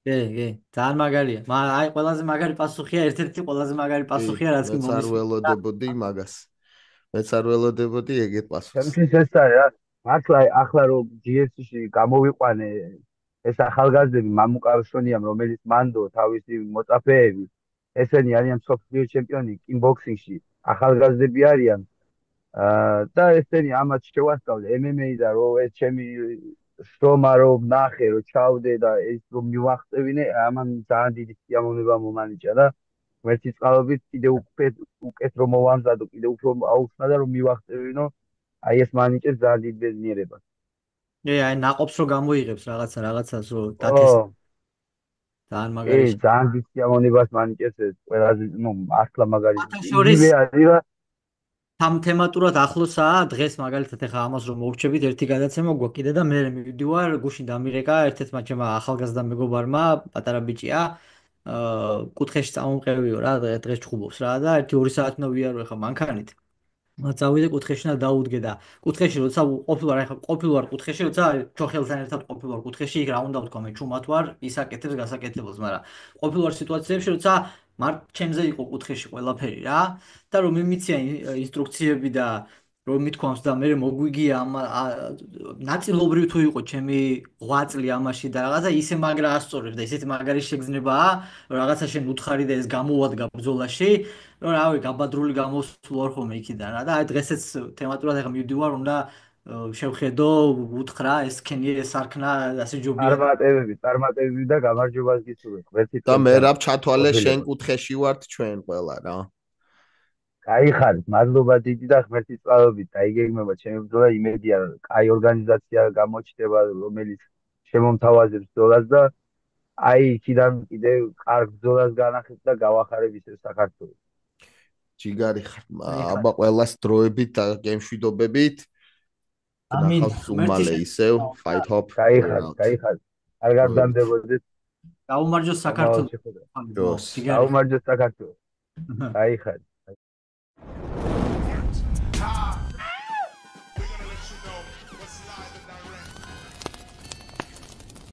[SPEAKER 3] კი ძალიან მაგარია აი ყველაზე მაგარი პასუხია ერთ-ერთი ყველაზე მაგარი პასუხია რაც კი
[SPEAKER 2] მომის არ ველოდებოდი მაგას მეც არ ველოდებოდი ეგეთ პასუხს.
[SPEAKER 4] ჩემთვის ეს არის რა. მართლა ახლა რომ GFC-ში გამოვიყვანე ეს ახალგაზრდები მამუკავშონიამ, რომელიც მანდო თავისი მოწაფეები, ესენი არიან მსოფლიო ჩემპიონი კიკბოქსინგში, ახალგაზრდები არიან. და ესენი ამათ შევასწავლე MMA და რო ეს ჩემი შრომა რო ნახე, რო ჩავდე და ეს რო მივახტევინე, ამან ძალიან დიდი სიამოვნება მომანიჭა და ღმერთის წყალობით კიდე უკეთ რომ მოვამზადო, კიდე უფრო აუხსნა და რომ მივახტევინო, აი ეს მანიჭებს ძალიან დიდ ბედნიერებას.
[SPEAKER 3] აი ნაყოფს რო გამოიღებს რაღაცას რო დათეს. ძალიან მაგარი.
[SPEAKER 4] ძალიან დიდ სიამოვნებას მანიჭებს ეს ყველაზე, მართლა მაგარი. იგივე არის
[SPEAKER 3] ამ თემატურად ახლოსაა დღეს მაგალითად ახლა ამას რომ მოვრჩებით ერთი გადაცემა გვაქვს კიდე და მე მივდივარ გუშინ დამირეკა ერთ-ერთმა ჩემმა ახალგაზრდა მეგობარმა პატარა ბიჭია კუთხეში წამომყევიო რა დღეს ჩხუბობს რა და 1-2 საათი ვიარო ახლა მანქანით წავიდე კუთხეში და დაუდგე და კუთხეში როცა ყოფილვარ კუთხეში როცა ჩოხელთან ერთად ყოფილვარ კუთხეში იქ რა უნდა ვთქვა მე ჩუმად ვარ ისაკეთებს გასაკეთებელს მაგრამ ყოფილვარ სიტუაციებში როცა ჩემზე იყო კუთხეში ყველაფერი რა და რომ მიმიცია ინსტრუქციები და რომ მithქვამს და მე მოგვიგია ნაწილობრივ თუ იყო ჩემი ღვაწლი ამაში და რაღაცა ისე მაგრა ასწორებს და ისეთი მაგარი შეგრძნებაა რომ რაღაცა შენ უთხარი და ეს გამოვადგა ბრძოლაში რომ რავი გაბადრული გამოსვლა ხოლმე იქიდან რა და აი დღესაც თემატურად ახლა მივდივარ უნდა შევხედო უთხრა ეს ქენი ეს არქნა ასე ჯობია
[SPEAKER 4] წარმატებები და გამარჯვებას გისურვებ ღმერთი
[SPEAKER 2] და მე რა ჩათვალე შენ კუთხეში ვართ ჩვენ ყველა რა
[SPEAKER 4] გაიხარით მადლობა დიდი და ღმერთის წყალობით დაიგეგმება ჩემი ბრძოლა იმედია კაი ორგანიზაცია გამოჩნდება რომელიც შემომთავაზებს ბრძოლას და აი იქიდან კიდე კარგ ბრძოლას განახეთ და გავახარებ ისე საქართველოს
[SPEAKER 2] ჯიგარი აბა ყველას დროებით და გემშვიდობებით
[SPEAKER 3] ამინ
[SPEAKER 2] უმალე ისევ fight hop
[SPEAKER 4] გაიხარით კარგად დამდებოდეთ
[SPEAKER 3] გაუმარჯოს საქართველოს
[SPEAKER 4] გაუმარჯოს საქართველოს გაიხარით